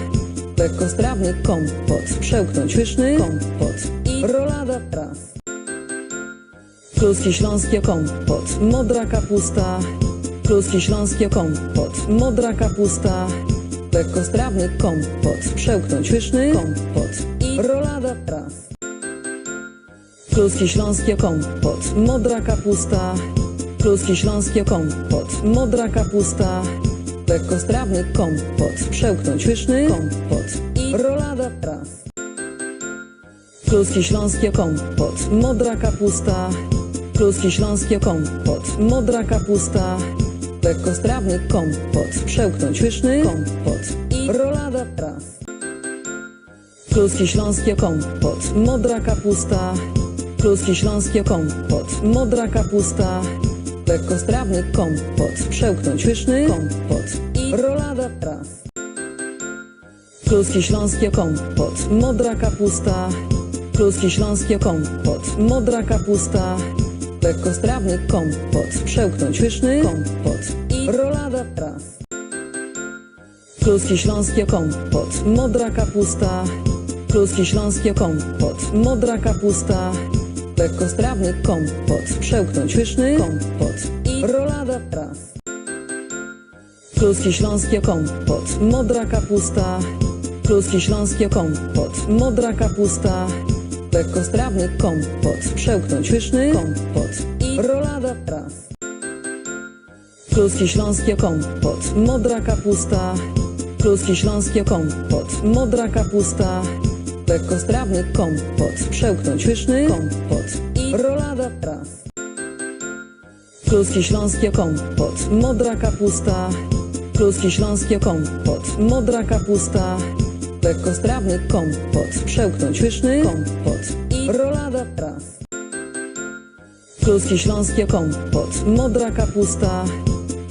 lekkostrawny kompot, przełknąć pyszny kompot i rolada traw. Kluski śląskie kompot, modra kapusta, kluski śląskie kompot, modra kapusta, lekkostrawny kompot, przełknąć pyszny kompot i rolada traw. Kluski śląskie kompot, modra kapusta, kluski śląskie kompot, modra kapusta, lekkostrawny kompot, przełknąć pyszny kompot i rolada traw. Kluski śląskie kompot, modra kapusta. Kluski śląskie kompot, modra kapusta. Lekkostrawny kompot, przełknąć pyszny kompot i rolada traw. Kluski śląskie kompot, modra kapusta. Kluski śląskie kompot, modra kapusta. Lekkostrawny kompot, przełknąć pyszny kompot i rolada traw. Kluski śląskie kompot, modra kapusta. Kluski śląskie kompot, modra kapusta. Lekkostrawny kompot, przełknąć pyszny kompot i rolada traw. Kluski śląskie kompot, modra kapusta. Kluski śląskie kompot, modra kapusta. Lekkostrawny kompot, przełknąć pyszny kompot i rolada traw. Kluski śląskie kompot, modra kapusta. Kluski śląskie kompot, modra kapusta. Lekkostrawny kompot, przełknąć pyszny kompot i rolada traw. Kluski śląskie kompot, modra kapusta. Kluski śląskie kompot, modra kapusta. Lekkostrawny kompot, przełknąć pyszny kompot i rolada traw. Kluski śląskie kompot, modra kapusta. Kluski śląskie kompot, modra kapusta. Lekkostrawny kompot, przełknąć pyszny kompot i rolada traw. Kluski śląskie kompot, modra kapusta.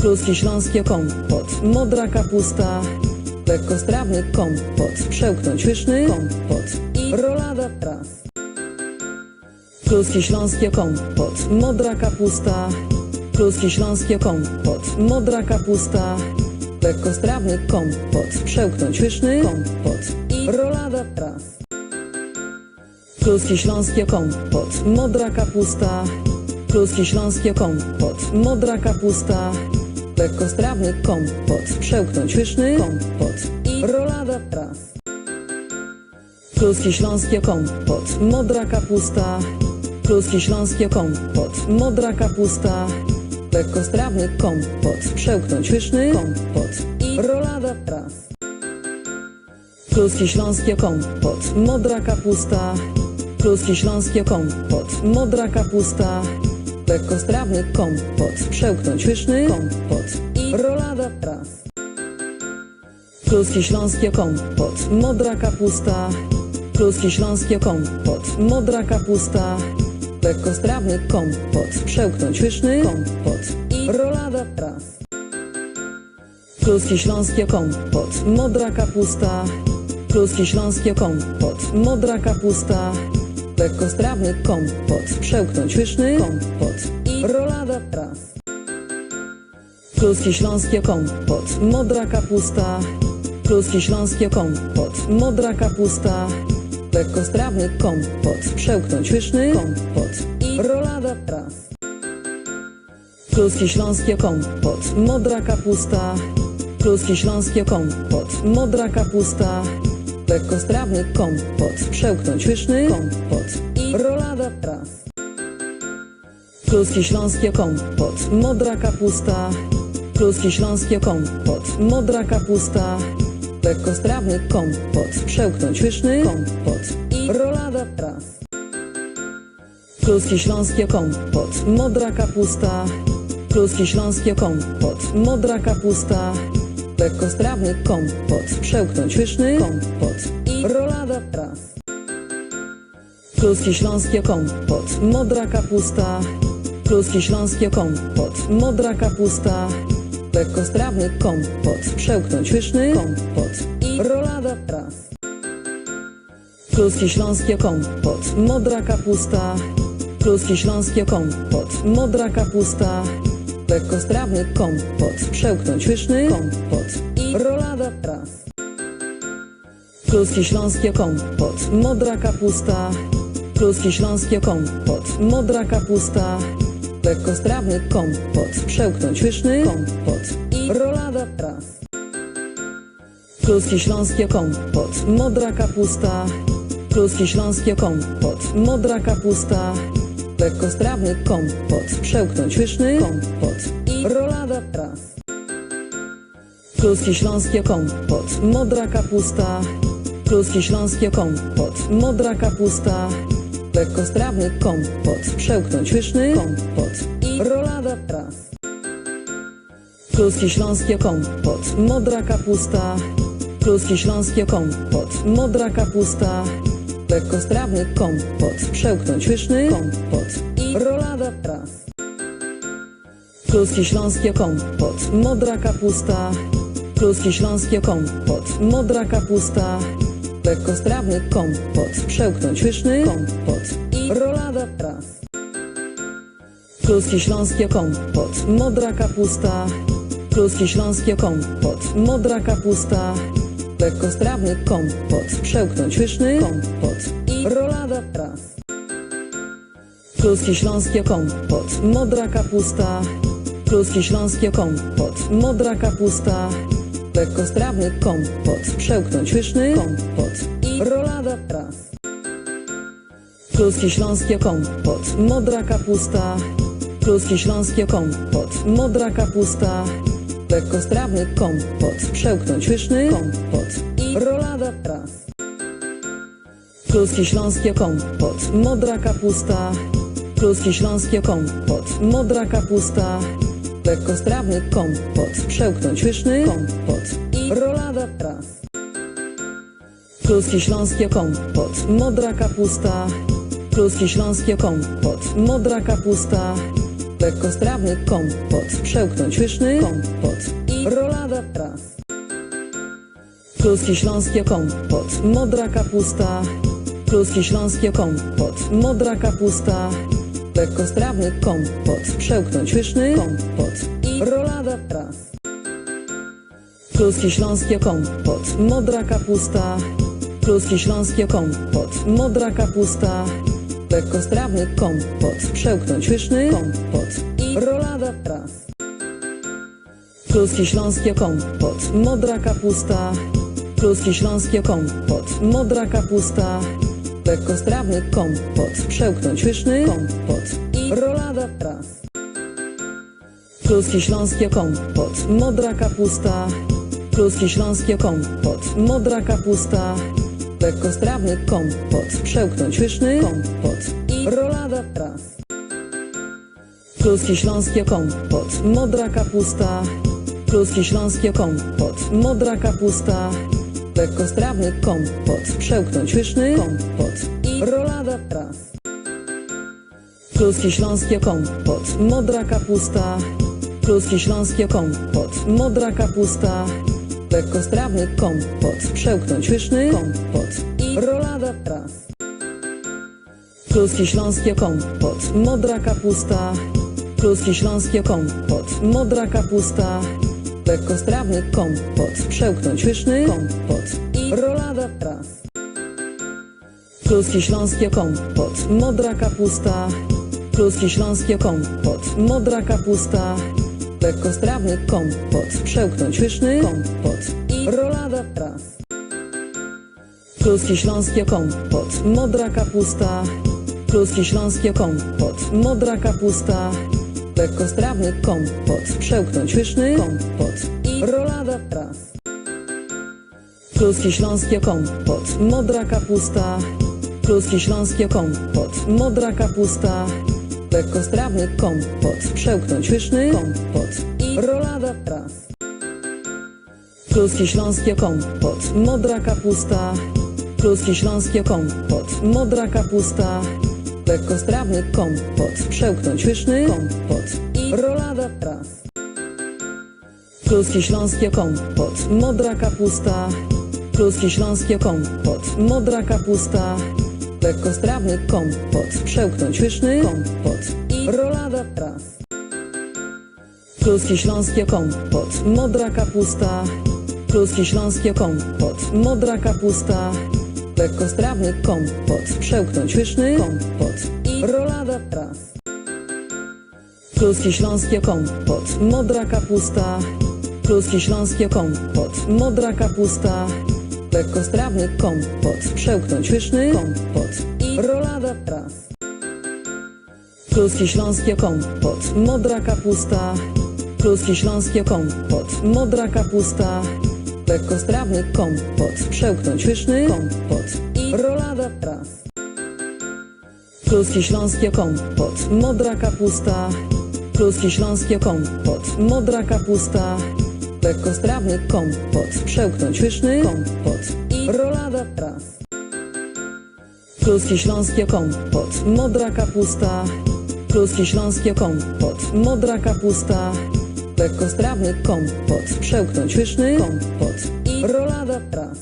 Kluski śląskie kompot, modra kapusta. Lekkostrawny kompot, przełknąć pyszny kompot i rolada traw. Kluski śląskie kompot, modra kapusta. Kluski śląskie kompot, modra kapusta. Lekkostrawny kompot, przełknąć pyszny kompot i rolada traw. Kluski śląskie kompot, modra kapusta. Kluski śląskie kompot, modra kapusta. Lekkostrawny kompot, przełknąć pyszny kompot i rolada traw. Kluski śląskie kompot, modra kapusta. Kluski śląskie kompot, modra kapusta. Lekkostrawny kompot, przełknąć pyszny kompot i rolada traw. Kluski śląskie kompot, modra kapusta. Kluski śląskie kompot, modra kapusta. Lekkostrawny kompot, przełknąć pyszny kompot i rolada traw. Kluski śląskie kompot, modra kapusta. Kluski śląskie kompot, modra kapusta. Lekkostrawny kompot, przełknąć pyszny kompot i rolada traw. Kluski śląskie kompot, modra kapusta. Kluski śląskie kompot, modra kapusta. Lekkostrawny kompot, przełknąć pyszny kompot i rolada traw. Kluski śląskie kompot, modra kapusta. Kluski śląskie kompot, modra kapusta. Lekkostrawny kompot, przełknąć pyszny kompot i rolada traw. Kluski śląskie kompot, modra kapusta. Kluski śląskie kompot, modra kapusta. Lekkostrawny kompot, przełknąć pyszny kompot i rolada traw. Kluski śląskie kompot, modra kapusta. Kluski śląskie kompot, modra kapusta. Lekkostrawny kompot, przełknąć pyszny kompot i rolada traw. Kluski śląskie kompot, modra kapusta. Kluski śląskie kompot, modra kapusta. Lekkostrawny kompot, przełknąć pyszny kompot i rolada traw. Kluski śląskie kompot, modra kapusta. Kluski śląskie kompot, modra kapusta. Lekkostrawny kompot, przełknąć pyszny kompot i rolada traw. Kluski śląskie kompot, modra kapusta. Kluski śląskie kompot, modra kapusta. Lekkostrawny kompot, przełknąć pyszny kompot i rolada traw. Kluski śląskie kompot, modra kapusta. Kluski śląskie kompot, modra kapusta. Lekkostrawny kompot, przełknąć pyszny kompot i rolada traw. Kluski śląskie kompot, modra kapusta. Kluski śląskie kompot, modra kapusta. Lekkostrawny kompot, przełknąć pyszny kompot i rolada traw. kluski śląskie kompot, modra kapusta, kluski śląskie kompot, modra kapusta, lekkostrawny kompot, przełknąć pyszny kompot i rolada traw. Kluski śląskie kompot, modra kapusta, kluski śląskie kompot, modra kapusta, lekkostrawny kompot, przełknąć pyszny kompot i rolada traw. Kluski śląskie kompot, modra kapusta, kluski śląskie kompot, modra kapusta, lekkostrawny kompot, przełknąć pyszny kompot i rolada traw. Kluski śląskie kompot, modra kapusta, kluski śląskie kompot, modra kapusta, lekkostrawny kompot, przełknąć pyszny kompot i rolada traw. Kluski śląskie kompot, modra kapusta, kluski śląskie kompot, modra kapusta, lekkostrawny kompot, przełknąć pyszny kompot i rolada traw. Kluski śląskie kompot, modra kapusta, kluski śląskie kompot, modra kapusta, lekkostrawny kompot, przełknąć pyszny kompot i rolada traw. Kluski śląskie kompot, modra kapusta, kluski śląskie kompot, modra kapusta, lekkostrawny kompot, przełknąć pyszny kompot i rolada traw. Kluski śląskie kompot, modra kapusta, kluski śląskie kompot, modra kapusta, lekkostrawny kompot, przełknąć pyszny kompot i rolada traw. Kluski śląskie kompot, modra kapusta, kluski śląskie kompot, modra kapusta, lekkostrawny kompot, przełknąć pyszny kompot i rolada traw. Kluski śląskie kompot, modra kapusta, kluski śląskie kompot, modra kapusta, lekkostrawny kompot, przełknąć pyszny kompot i rolada traw. Kluski śląskie kompot, modra kapusta, kluski śląskie kompot, modra kapusta, lekkostrawny kompot, przełknąć pyszny kompot i rolada traw. Kluski śląskie kompot, modra kapusta, kluski śląskie kompot, modra kapusta, lekkostrawny kompot, przełknąć pyszny kompot i rolada traw. Kluski śląskie kompot, modra kapusta, kluski śląskie kompot, modra kapusta, lekkostrawny kompot, przełknąć pyszny kompot i rolada traw. Kluski śląskie kompot, modra kapusta, kluski śląskie kompot, modra kapusta, lekkostrawny kompot, przełknąć pyszny kompot i rolada traw. Kluski śląskie kompot, modra kapusta, kluski śląskie kompot, modra kapusta, lekkostrawny kompot, przełknąć pyszny kompot i rolada traw. Kluski śląskie kompot, modra kapusta, kluski śląskie kompot, modra kapusta, lekkostrawny kompot, przełknąć pyszny kompot i rolada traw. Kluski śląskie kompot, modra kapusta, kluski śląskie kompot, modra kapusta, lekkostrawny kompot, przełknąć pyszny kompot i rolada traw. Kluski śląskie kompot, modra kapusta, kluski śląskie kompot, modra kapusta, lekkostrawny kompot, przełknąć pyszny kompot i rolada traw. Kluski śląskie kompot, modra kapusta, kluski śląskie kompot, modra kapusta, lekkostrawny kompot, przełknąć pyszny kompot i rolada traw. Kluski śląskie kompot, modra kapusta, kluski śląskie kompot, modra kapusta, lekkostrawny kompot, przełknąć pyszny kompot i rolada traw. Kluski śląskie kompot, modra kapusta, kluski śląskie kompot, modra kapusta, lekkostrawny kompot, przełknąć pyszny kompot i rolada traw. Kluski śląskie kompot, modra kapusta, kluski śląskie kompot, modra kapusta, lekkostrawny kompot, przełknąć pyszny kompot i rolada traw. Kluski śląskie kompot, modra kapusta, kluski śląskie kompot, modra kapusta, lekkostrawny kompot, przełknąć pyszny kompot i rolada traw. Kluski śląskie kompot, modra kapusta, kluski śląskie kompot, modra kapusta, lekkostrawny kompot, przełknąć pyszny kompot i rolada traw. Kluski śląskie kompot, modra kapusta, kluski śląskie kompot, modra kapusta, lekkostrawny kompot, przełknąć pyszny kompot i rolada traw.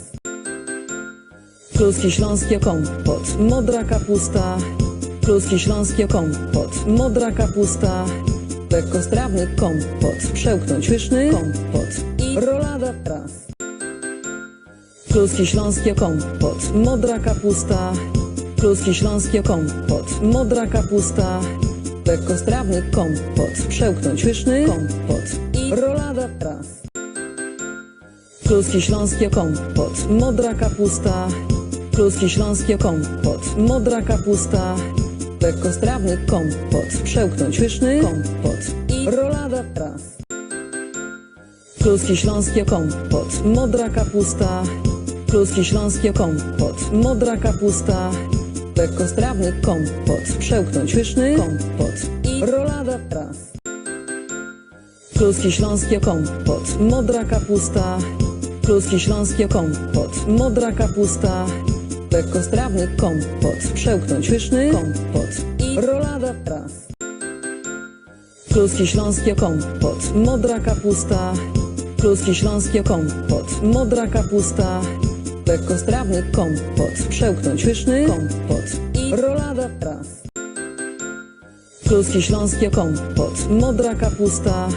Kluski śląskie kompot, modra kapusta, kluski śląskie kompot, modra kapusta, lekkostrawny kompot, przełknąć pyszny kompot i rolada traw. Kluski śląskie kompot, modra kapusta, kluski śląskie kompot, modra kapusta, lekkostrawny kompot, przełknąć pyszny kompot i rolada traw. Kluski śląskie kompot, modra kapusta, kluski śląskie kompot, modra kapusta, lekkostrawny kompot, przełknąć pyszny kompot i rolada traw. Kluski śląskie kompot, modra kapusta, kluski śląskie kompot, modra kapusta, lekkostrawny kompot, przełknąć pyszny kompot i rolada traw. Kluski śląskie kompot, modra kapusta, kluski śląskie kompot, modra kapusta, lekkostrawny kompot, przełknąć pyszny kompot i rolada traw. Kluski śląskie kompot, modra kapusta, kluski śląskie kompot, modra kapusta, lekkostrawny kompot, przełknąć pyszny kompot i rolada traw. Kluski śląskie kompot, modra kapusta,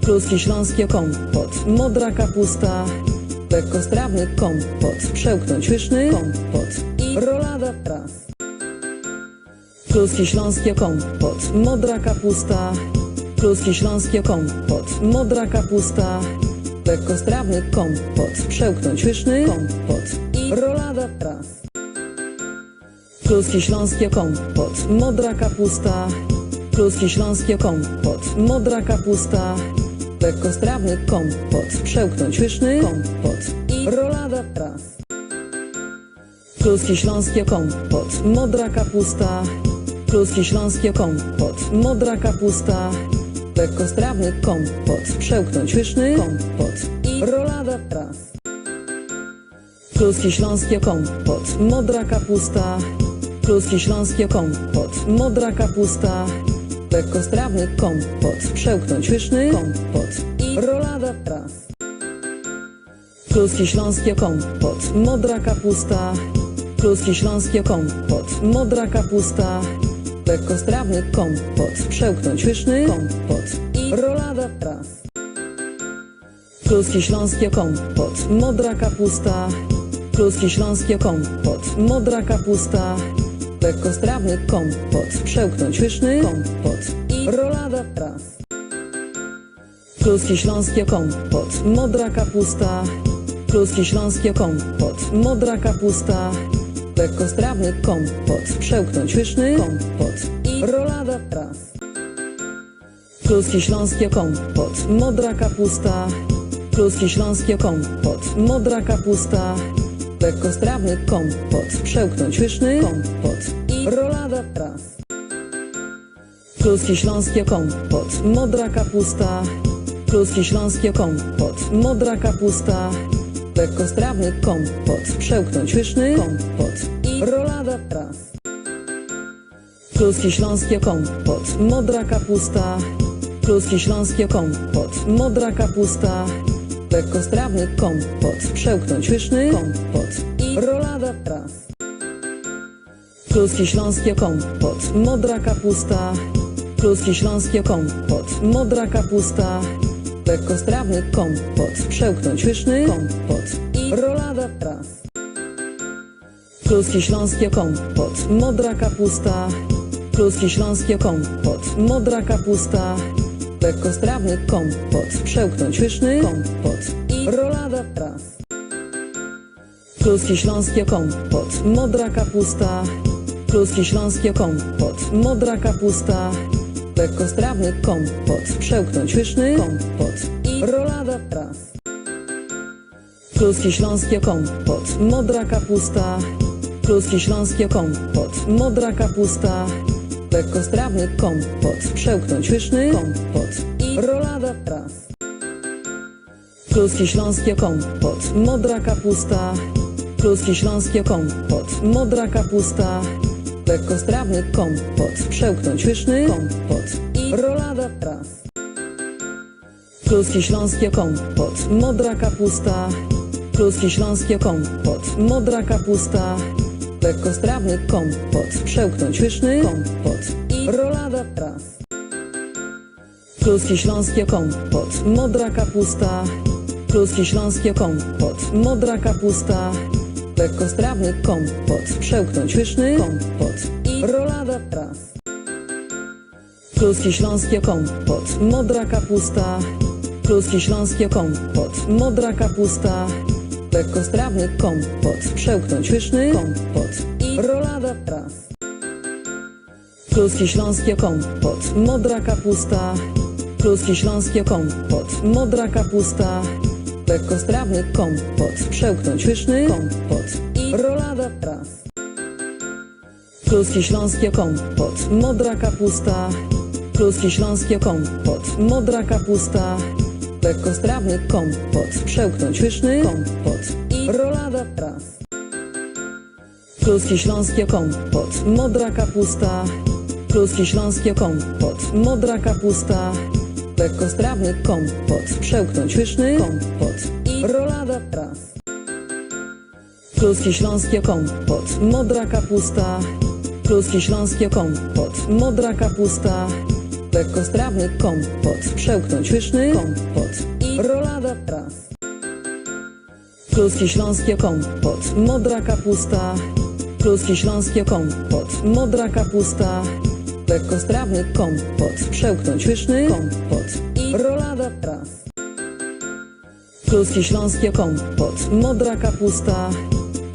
kluski śląskie kompot, modra kapusta, lekkostrawny kompot, przełknąć pyszny kompot i rolada traw. Kluski śląskie kompot, modra kapusta, kluski śląskie kompot, modra kapusta, lekkostrawny kompot, przełknąć pyszny kompot i rolada traw. Kluski śląskie kompot, modra kapusta, kluski śląskie kompot, modra kapusta, lekkostrawny kompot, przełknąć pyszny kompot i rolada traw. Kluski śląskie kompot, modra kapusta, kluski śląskie kompot, modra kapusta, lekkostrawny kompot, przełknąć pyszny kompot i rolada traw. Kluski śląskie kompot, modra kapusta, kluski śląskie kompot, modra kapusta, lekkostrawny kompot, przełknąć pyszny kompot i rolada traw. Kluski śląskie kompot, modra kapusta, kluski śląskie kompot, modra kapusta, lekkostrawny kompot, przełknąć pyszny kompot i rolada traw. Kluski śląskie kompot, modra kapusta, kluski śląskie kompot, modra kapusta, lekkostrawny kompot, przełknąć pyszny kompot i rolada traw. Kluski śląskie kompot, modra kapusta, kluski śląskie kompot, modra kapusta, lekkostrawny kompot, przełknąć pyszny kompot i rolada traw. Kluski śląskie kompot, modra kapusta, kluski śląskie kompot, modra kapusta, lekkostrawny kompot, przełknąć pyszny kompot i rolada traw. Kluski śląskie kompot, modra kapusta, kluski śląskie kompot, modra kapusta, lekkostrawny kompot, przełknąć pyszny kompot i rolada traw. Kluski śląskie kompot, modra kapusta, kluski śląskie kompot, modra kapusta, lekkostrawny kompot, przełknąć pyszny kompot i rolada traw. Kluski śląskie kompot, modra kapusta, kluski śląskie kompot, modra kapusta, lekkostrawny kompot, przełknąć pyszny kompot i rolada traw. Kluski śląskie kompot, modra kapusta, kluski śląskie kompot, modra kapusta, lekkostrawny kompot, przełknąć pyszny kompot i rolada traw. Kluski śląskie kompot, modra kapusta, kluski śląskie kompot, modra kapusta, lekkostrawny kompot, przełknąć pyszny kompot i rolada raz. Kluski śląskie kompot, modra kapusta, kluski śląskie kompot, modra kapusta, lekkostrawny kompot, przełknąć pyszny kompot i rolada raz. Kluski śląskie kompot, modra kapusta, kluski śląskie kompot, modra kapusta, lekkostrawny kompot, przełknąć pyszny kompot i rolada raz. Kluski śląskie kompot, modra kapusta, kluski śląskie kompot, modra kapusta, lekkostrawny kompot, przełknąć pyszny kompot i rolada raz. Kluski śląskie kompot, modra kapusta, kluski śląskie kompot, modra kapusta, lekkostrawny kompot, przełknąć pyszny kompot i rolada raz. Kluski śląskie kompot, modra kapusta, kluski śląskie kompot, modra kapusta, lekkostrawny kompot, przełknąć pyszny kompot i rolada raz. Kluski śląskie kompot, modra kapusta, kluski śląskie kompot, modra kapusta, lekkostrawny kompot, przełknąć pyszny kompot i rolada raz. Kluski śląskie kompot, modra kapusta, kluski śląskie kompot, modra kapusta, lekkostrawny kompot, przełknąć pyszny kompot i rolada raz. Kluski śląskie kompot, modra kapusta, kluski śląskie kompot, modra kapusta, lekkostrawny kompot, przełknąć pyszny kompot i rolada raz. Kluski śląskie kompot, modra kapusta, kluski śląskie kompot, modra kapusta, lekkostrawny kompot, przełknąć pyszny kompot i rolada raz. Kluski śląskie kompot, modra kapusta, kluski śląskie kompot, modra kapusta, lekkostrawny kompot, przełknąć pyszny kompot i rolada raz. Kluski śląskie kompot, modra kapusta,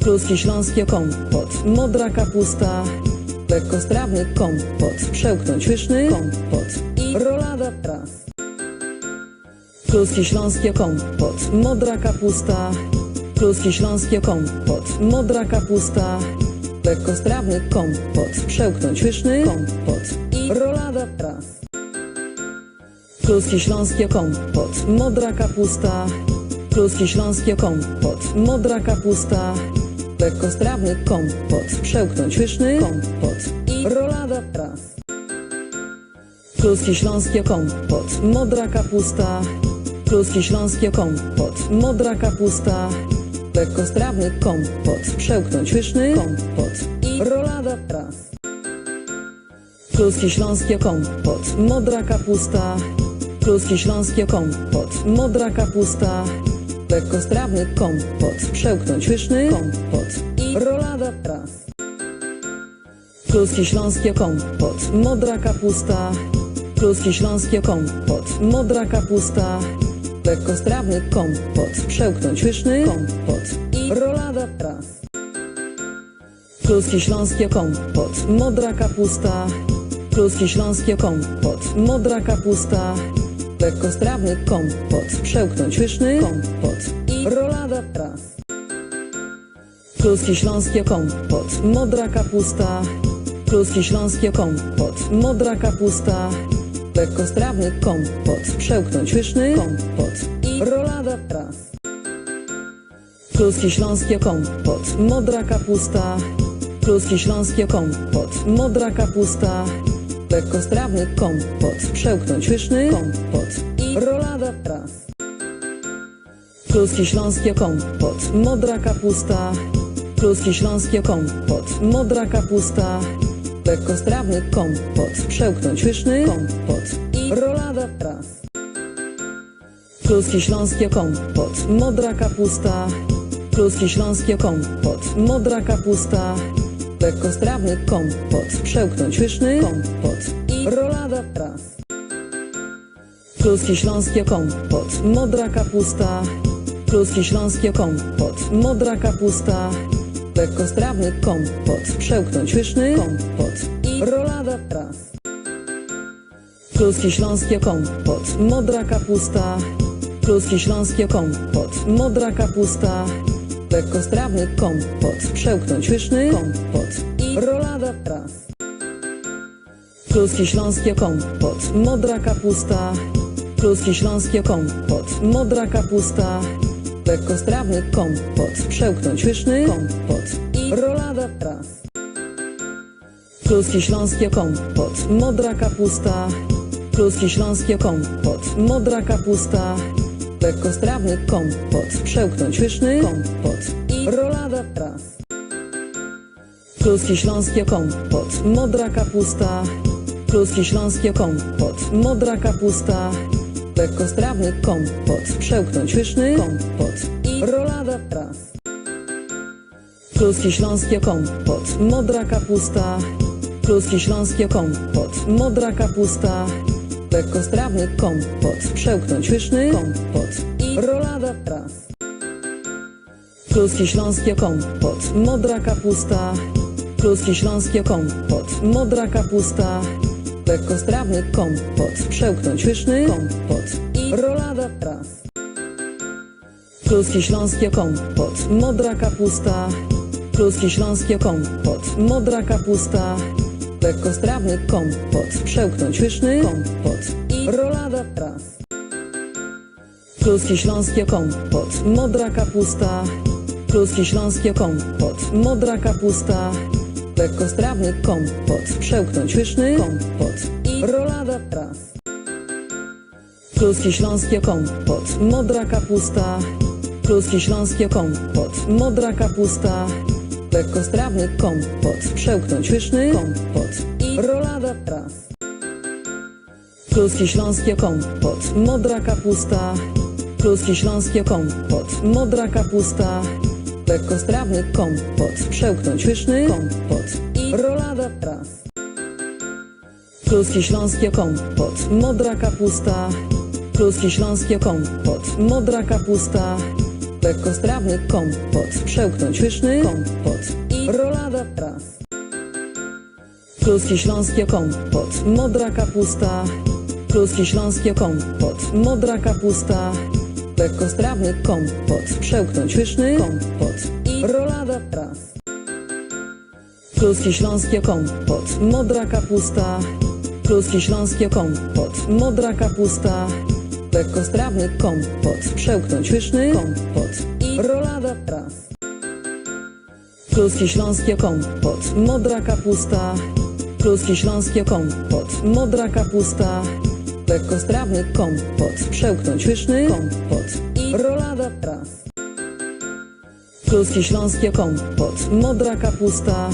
kluski śląskie kompot, modra kapusta, lekkostrawny kompot, przełknąć pyszny kompot i rolada raz. Kluski śląskie kompot, modra kapusta, kluski śląskie kompot, modra kapusta, lekkostrawny kompot, przełknąć pyszny kompot i rolada raz. Kluski śląskie kompot, modra kapusta, kluski śląskie kompot, modra kapusta, lekkostrawny kompot, przełknąć pyszny kompot i rolada raz. Kluski śląskie kompot, modra kapusta, kluski śląskie kompot, modra kapusta, lekkostrawny kompot, przełknąć pyszny kompot i rolada raz. Kluski śląskie kompot, modra kapusta, kluski śląskie kompot, modra kapusta, lekkostrawny kompot, przełknąć pyszny kompot i rolada raz. Kluski śląskie kompot, modra kapusta, kluski śląskie kompot, modra kapusta, lekkostrawny kompot, przełknąć pyszny kompot i rolada raz. Kluski śląskie kompot, modra kapusta, kluski śląskie kompot, modra kapusta, lekkostrawny kompot, przełknąć pyszny kompot i rolada raz. Kluski śląskie kompot, modra kapusta, kluski śląskie kompot, modra kapusta, lekkostrawny kompot, przełknąć pyszny kompot i rolada raz. Kluski śląskie kompot, modra kapusta, kluski śląskie kompot, modra kapusta, lekkostrawny kompot, przełknąć pyszny kompot i rolada raz. Kluski śląskie kompot, modra kapusta, kluski śląskie kompot, modra kapusta, lekkostrawny kompot, przełknąć pyszny kompot i rolada raz. Kluski śląskie kompot, modra kapusta, kluski śląskie kompot, modra kapusta, lekkostrawny kompot, przełknąć pyszny kompot i rolada raz. Kluski śląskie kompot, modra kapusta, kluski śląskie kompot, modra kapusta, lekkostrawny kompot, przełknąć pyszny kompot i rolada raz. kluski śląskie kompot, modra kapusta, kluski śląskie kompot, modra kapusta, lekkostrawny kompot, przełknąć pyszny kompot i rolada traw. Kluski śląskie kompot, modra kapusta, kluski śląskie kompot, modra kapusta, lekkostrawny kompot, przełknąć pyszny kompot i rolada traw. Kluski śląskie kompot, modra kapusta, kluski śląskie kompot, modra kapusta, lekkostrawny kompot, przełknąć pyszny kompot i rolada traw. Kluski śląskie kompot, modra kapusta, kluski śląskie kompot, modra kapusta, lekkostrawny kompot, przełknąć pyszny kompot i rolada traw. Kluski śląskie kompot, modra kapusta, kluski śląskie kompot, modra kapusta, lekkostrawny kompot, przełknąć pyszny kompot i rolada traw. Kluski śląskie kompot, modra kapusta, kluski śląskie kompot, modra kapusta, lekkostrawny kompot, przełknąć pyszny kompot i rolada traw. Kluski śląskie kompot, modra kapusta, kluski śląskie kompot, modra kapusta, lekkostrawny kompot, przełknąć pyszny kompot i rolada traw. Kluski śląskie kompot, modra kapusta, kluski śląskie kompot, modra kapusta, lekkostrawny kompot, przełknąć pyszny kompot i rolada traw. Kluski śląskie kompot, modra kapusta, kluski śląskie kompot, modra kapusta, lekkostrawny kompot, przełknąć pyszny kompot i rolada traw. Kluski śląskie kompot, modra kapusta, kluski śląskie kompot, modra kapusta, lekkostrawny kompot, przełknąć pyszny kompot i rolada traw. Kluski śląskie kompot, modra kapusta, kluski śląskie kompot, modra kapusta, lekkostrawny kompot, przełknąć pyszny kompot i rolada traw. Kluski śląskie kompot, modra kapusta, kluski śląskie kompot, modra kapusta, lekkostrawny kompot, przełknąć pyszny kompot i rolada traw. Kluski śląskie kompot, modra kapusta, kluski śląskie kompot, modra kapusta, lekkostrawny kompot, przełknąć pyszny kompot i rolada traw. Kluski śląskie kompot, modra kapusta, kluski śląskie kompot, modra kapusta, lekkostrawny kompot, przełknąć pyszny kompot i rolada traw. Kluski śląskie kompot, modra kapusta,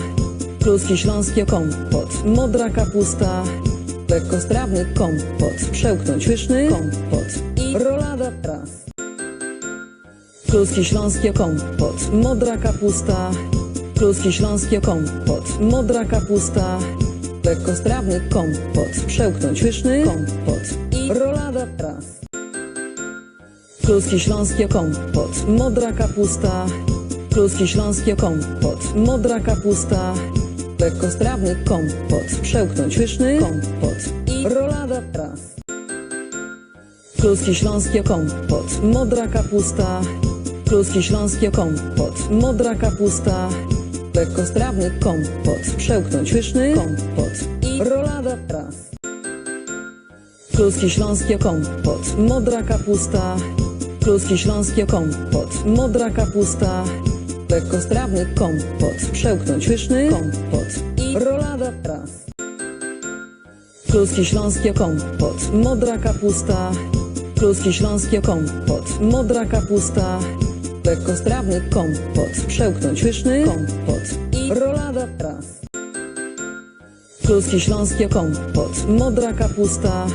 kluski śląskie kompot, modra kapusta, lekkostrawny kompot, przełknąć pyszny kompot i rolada traw. Kluski śląskie kompot, modra kapusta, kluski śląskie kompot, modra kapusta, lekkostrawny kompot, przełknąć pyszny kompot i rolada traw. Kluski śląskie kompot, modra kapusta, kluski śląskie kompot, modra kapusta, lekkostrawny kompot, przełknąć pyszny kompot i rolada traw. Kluski śląskie kompot, modra kapusta, kluski śląskie kompot, modra kapusta, lekkostrawny kompot, przełknąć pyszny kompot i rolada traw. Kluski śląskie kompot, modra kapusta, kluski śląskie kompot, modra kapusta, lekkostrawny kompot, przełknąć pyszny kompot i rolada traw. Kluski śląskie kompot, modra kapusta, kluski śląskie kompot, modra kapusta, lekkostrawny kompot, przełknąć pyszny kompot i rolada traw. Kluski śląskie kompot, modra kapusta,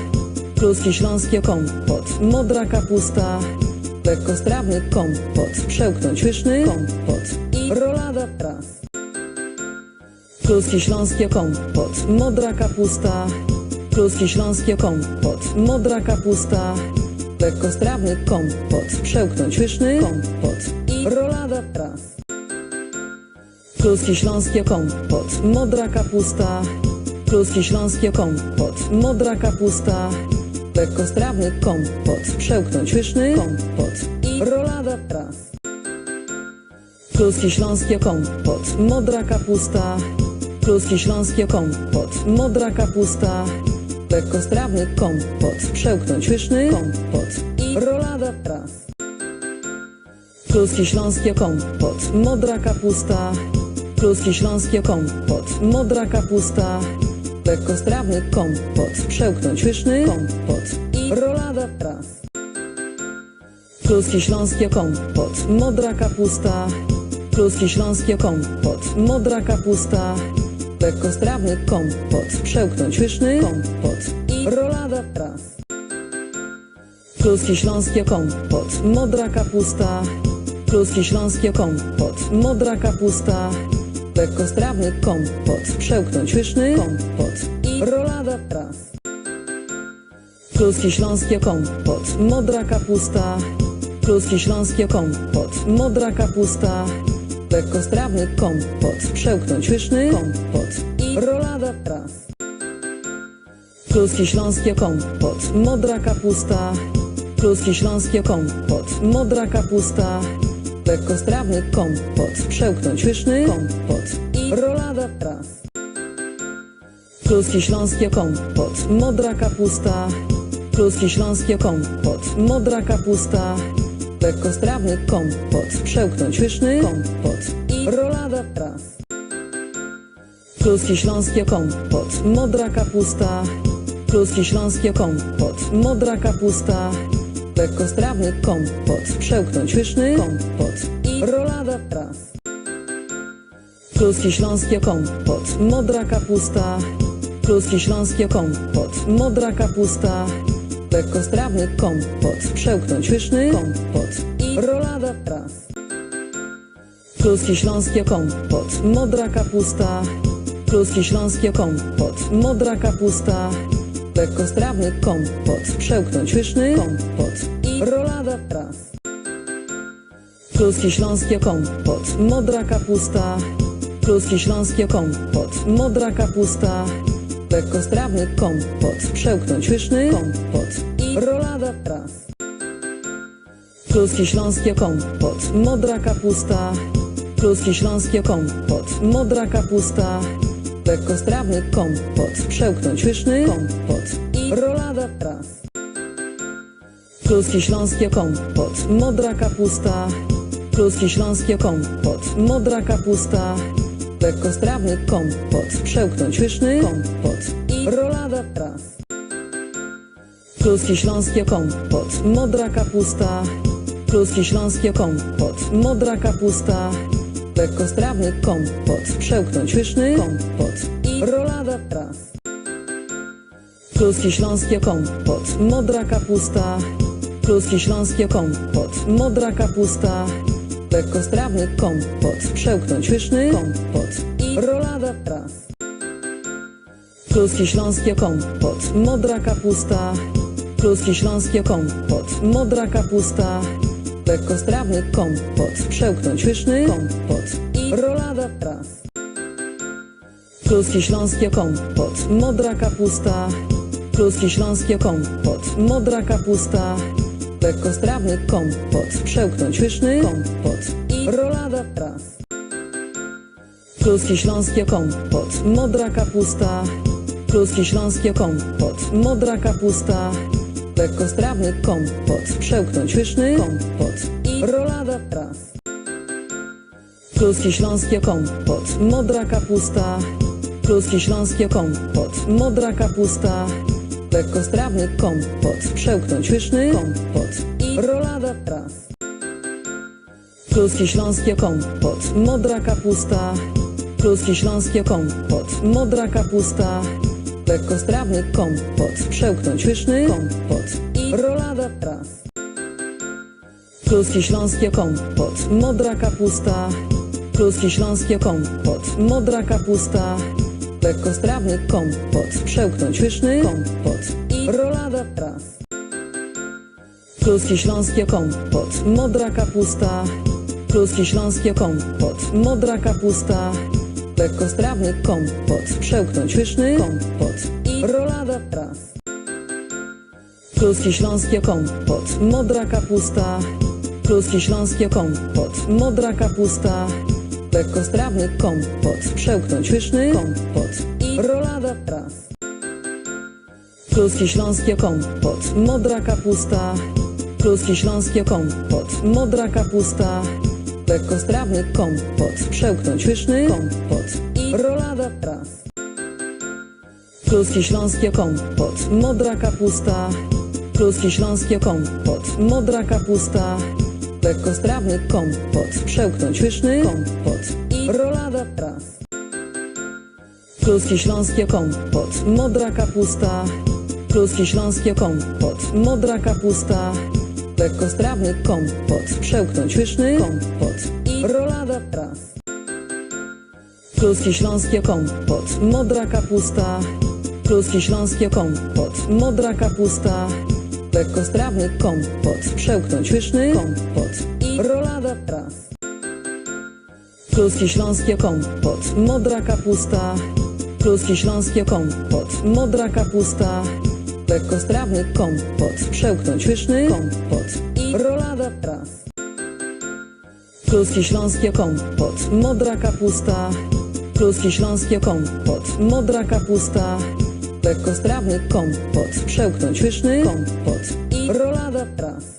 kluski śląskie kompot, modra kapusta, lekkostrawny kompot, przełknąć pyszny kompot i rolada traw. Kluski śląskie kompot, modra kapusta, kluski śląskie kompot, modra kapusta, lekkostrawny kompot, przełknąć pyszny kompot i rolada traw. Kluski śląskie kompot, modra kapusta, kluski śląskie kompot, modra kapusta, lekkostrawny kompot, przełknąć pyszny kompot i rolada traw. Kluski śląskie kompot, modra kapusta, kluski śląskie kompot, modra kapusta, lekkostrawny kompot, przełknąć pyszny kompot i rolada traw. Kluski śląskie kompot, modra kapusta, kluski śląskie kompot, modra kapusta, lekkostrawny kompot, przełknąć pyszny kompot i rolada traw. Kluski śląskie kompot, modra kapusta, kluski śląskie kompot, modra kapusta, lekkostrawny kompot, przełknąć pyszny kompot i rolada traw. Kluski śląskie kompot, modra kapusta, kluski śląskie kompot, modra kapusta, lekkostrawny kompot, przełknąć pyszny kompot i rolada traw. Kluski śląskie kompot, modra kapusta, kluski śląskie kompot, modra kapusta, lekkostrawny kompot, przełknąć pyszny kompot i rolada traw. Kluski śląskie kompot, modra kapusta, kluski śląskie kompot, modra kapusta, lekkostrawny kompot, przełknąć pyszny kompot i rolada traw. Kluski śląskie kompot, modra kapusta, kluski śląskie kompot, modra kapusta, lekkostrawny kompot, przełknąć pyszny kompot i rolada traw. Kluski śląskie kompot, modra kapusta, kluski śląskie kompot, modra kapusta, lekkostrawny kompot, przełknąć pyszny kompot i rolada traw. Kluski śląskie kompot, modra kapusta, kluski śląskie kompot, modra kapusta, lekkostrawny kompot, przełknąć pyszny kompot i rolada traw. Kluski śląskie kompot, modra kapusta, kluski śląskie kompot, modra kapusta, lekkostrawny kompot, przełknąć pyszny kompot i rolada traw. Kluski śląskie kompot, modra kapusta, kluski śląskie kompot, modra kapusta, lekkostrawny kompot, przełknąć pyszny kompot i rolada traw. Kluski śląskie kompot, modra kapusta, kluski śląskie kompot, modra kapusta, lekkostrawny kompot, przełknąć pyszny kompot i rolada traw. Kluski śląskie kompot, modra kapusta, kluski śląskie kompot, modra kapusta, lekkostrawny kompot, przełknąć pyszny kompot i rolada traw. Kluski śląskie kompot, modra kapusta, kluski śląskie kompot, modra kapusta, lekkostrawny kompot, przełknąć pyszny kompot i rolada traw. Kluski śląskie kompot, modra kapusta, kluski śląskie kompot, modra kapusta, lekkostrawny kompot, przełknąć pyszny kompot i rolada traw. Kluski śląskie kompot, modra kapusta, kluski śląskie kompot, modra kapusta, lekkostrawny kompot, przełknąć pyszny kompot i rolada traw. Kluski śląskie kompot, modra kapusta, kluski śląskie kompot, modra kapusta, lekkostrawny kompot, przełknąć pyszny kompot i rolada traw. Kluski śląskie kompot, modra kapusta, kluski śląskie kompot, modra kapusta, lekkostrawny kompot, przełknąć pyszny kompot i rolada traw. Kluski śląskie kompot, modra kapusta, kluski śląskie kompot, modra kapusta, lekkostrawny kompot, przełknąć pyszny kompot i rolada traw. Kluski śląskie kompot, modra kapusta, kluski śląskie kompot, modra kapusta, lekkostrawny kompot, przełknąć pyszny kompot i rolada traw. Kluski śląskie kompot, modra kapusta, kluski śląskie kompot, modra kapusta, lekkostrawny kompot, przełknąć pyszny kompot i rolada traw. Kluski śląskie kompot, modra kapusta, kluski śląskie kompot, modra kapusta, lekkostrawny kompot, przełknąć pyszny kompot i rolada raz. Kluski śląskie kompot, modra kapusta, kluski śląskie kompot, modra kapusta, lekkostrawny kompot, przełknąć pyszny kompot i rolada raz. Kluski śląskie kompot, modra kapusta, kluski śląskie kompot, modra kapusta, lekkostrawny kompot, przełknąć pyszny kompot i rolada raz. Kluski śląskie kompot, modra kapusta, kluski śląskie kompot, modra kapusta, lekkostrawny kompot, przełknąć pyszny kompot i rolada raz. Kluski śląskie kompot, modra kapusta, kluski śląskie kompot, modra kapusta, lekkostrawny kompot, przełknąć pyszny kompot i rolada raz. Kluski śląskie kompot, modra kapusta, kluski śląskie kompot, modra kapusta, lekkostrawny kompot, przełknąć pyszny kompot i rolada raz. Kluski śląskie kompot, modra kapusta, kluski śląskie kompot, modra kapusta, lekkostrawny kompot, przełknąć pyszny kompot i rolada raz. Kluski śląskie kompot, modra kapusta, kluski śląskie kompot, modra kapusta, lekkostrawny kompot, przełknąć pyszny kompot i rolada raz.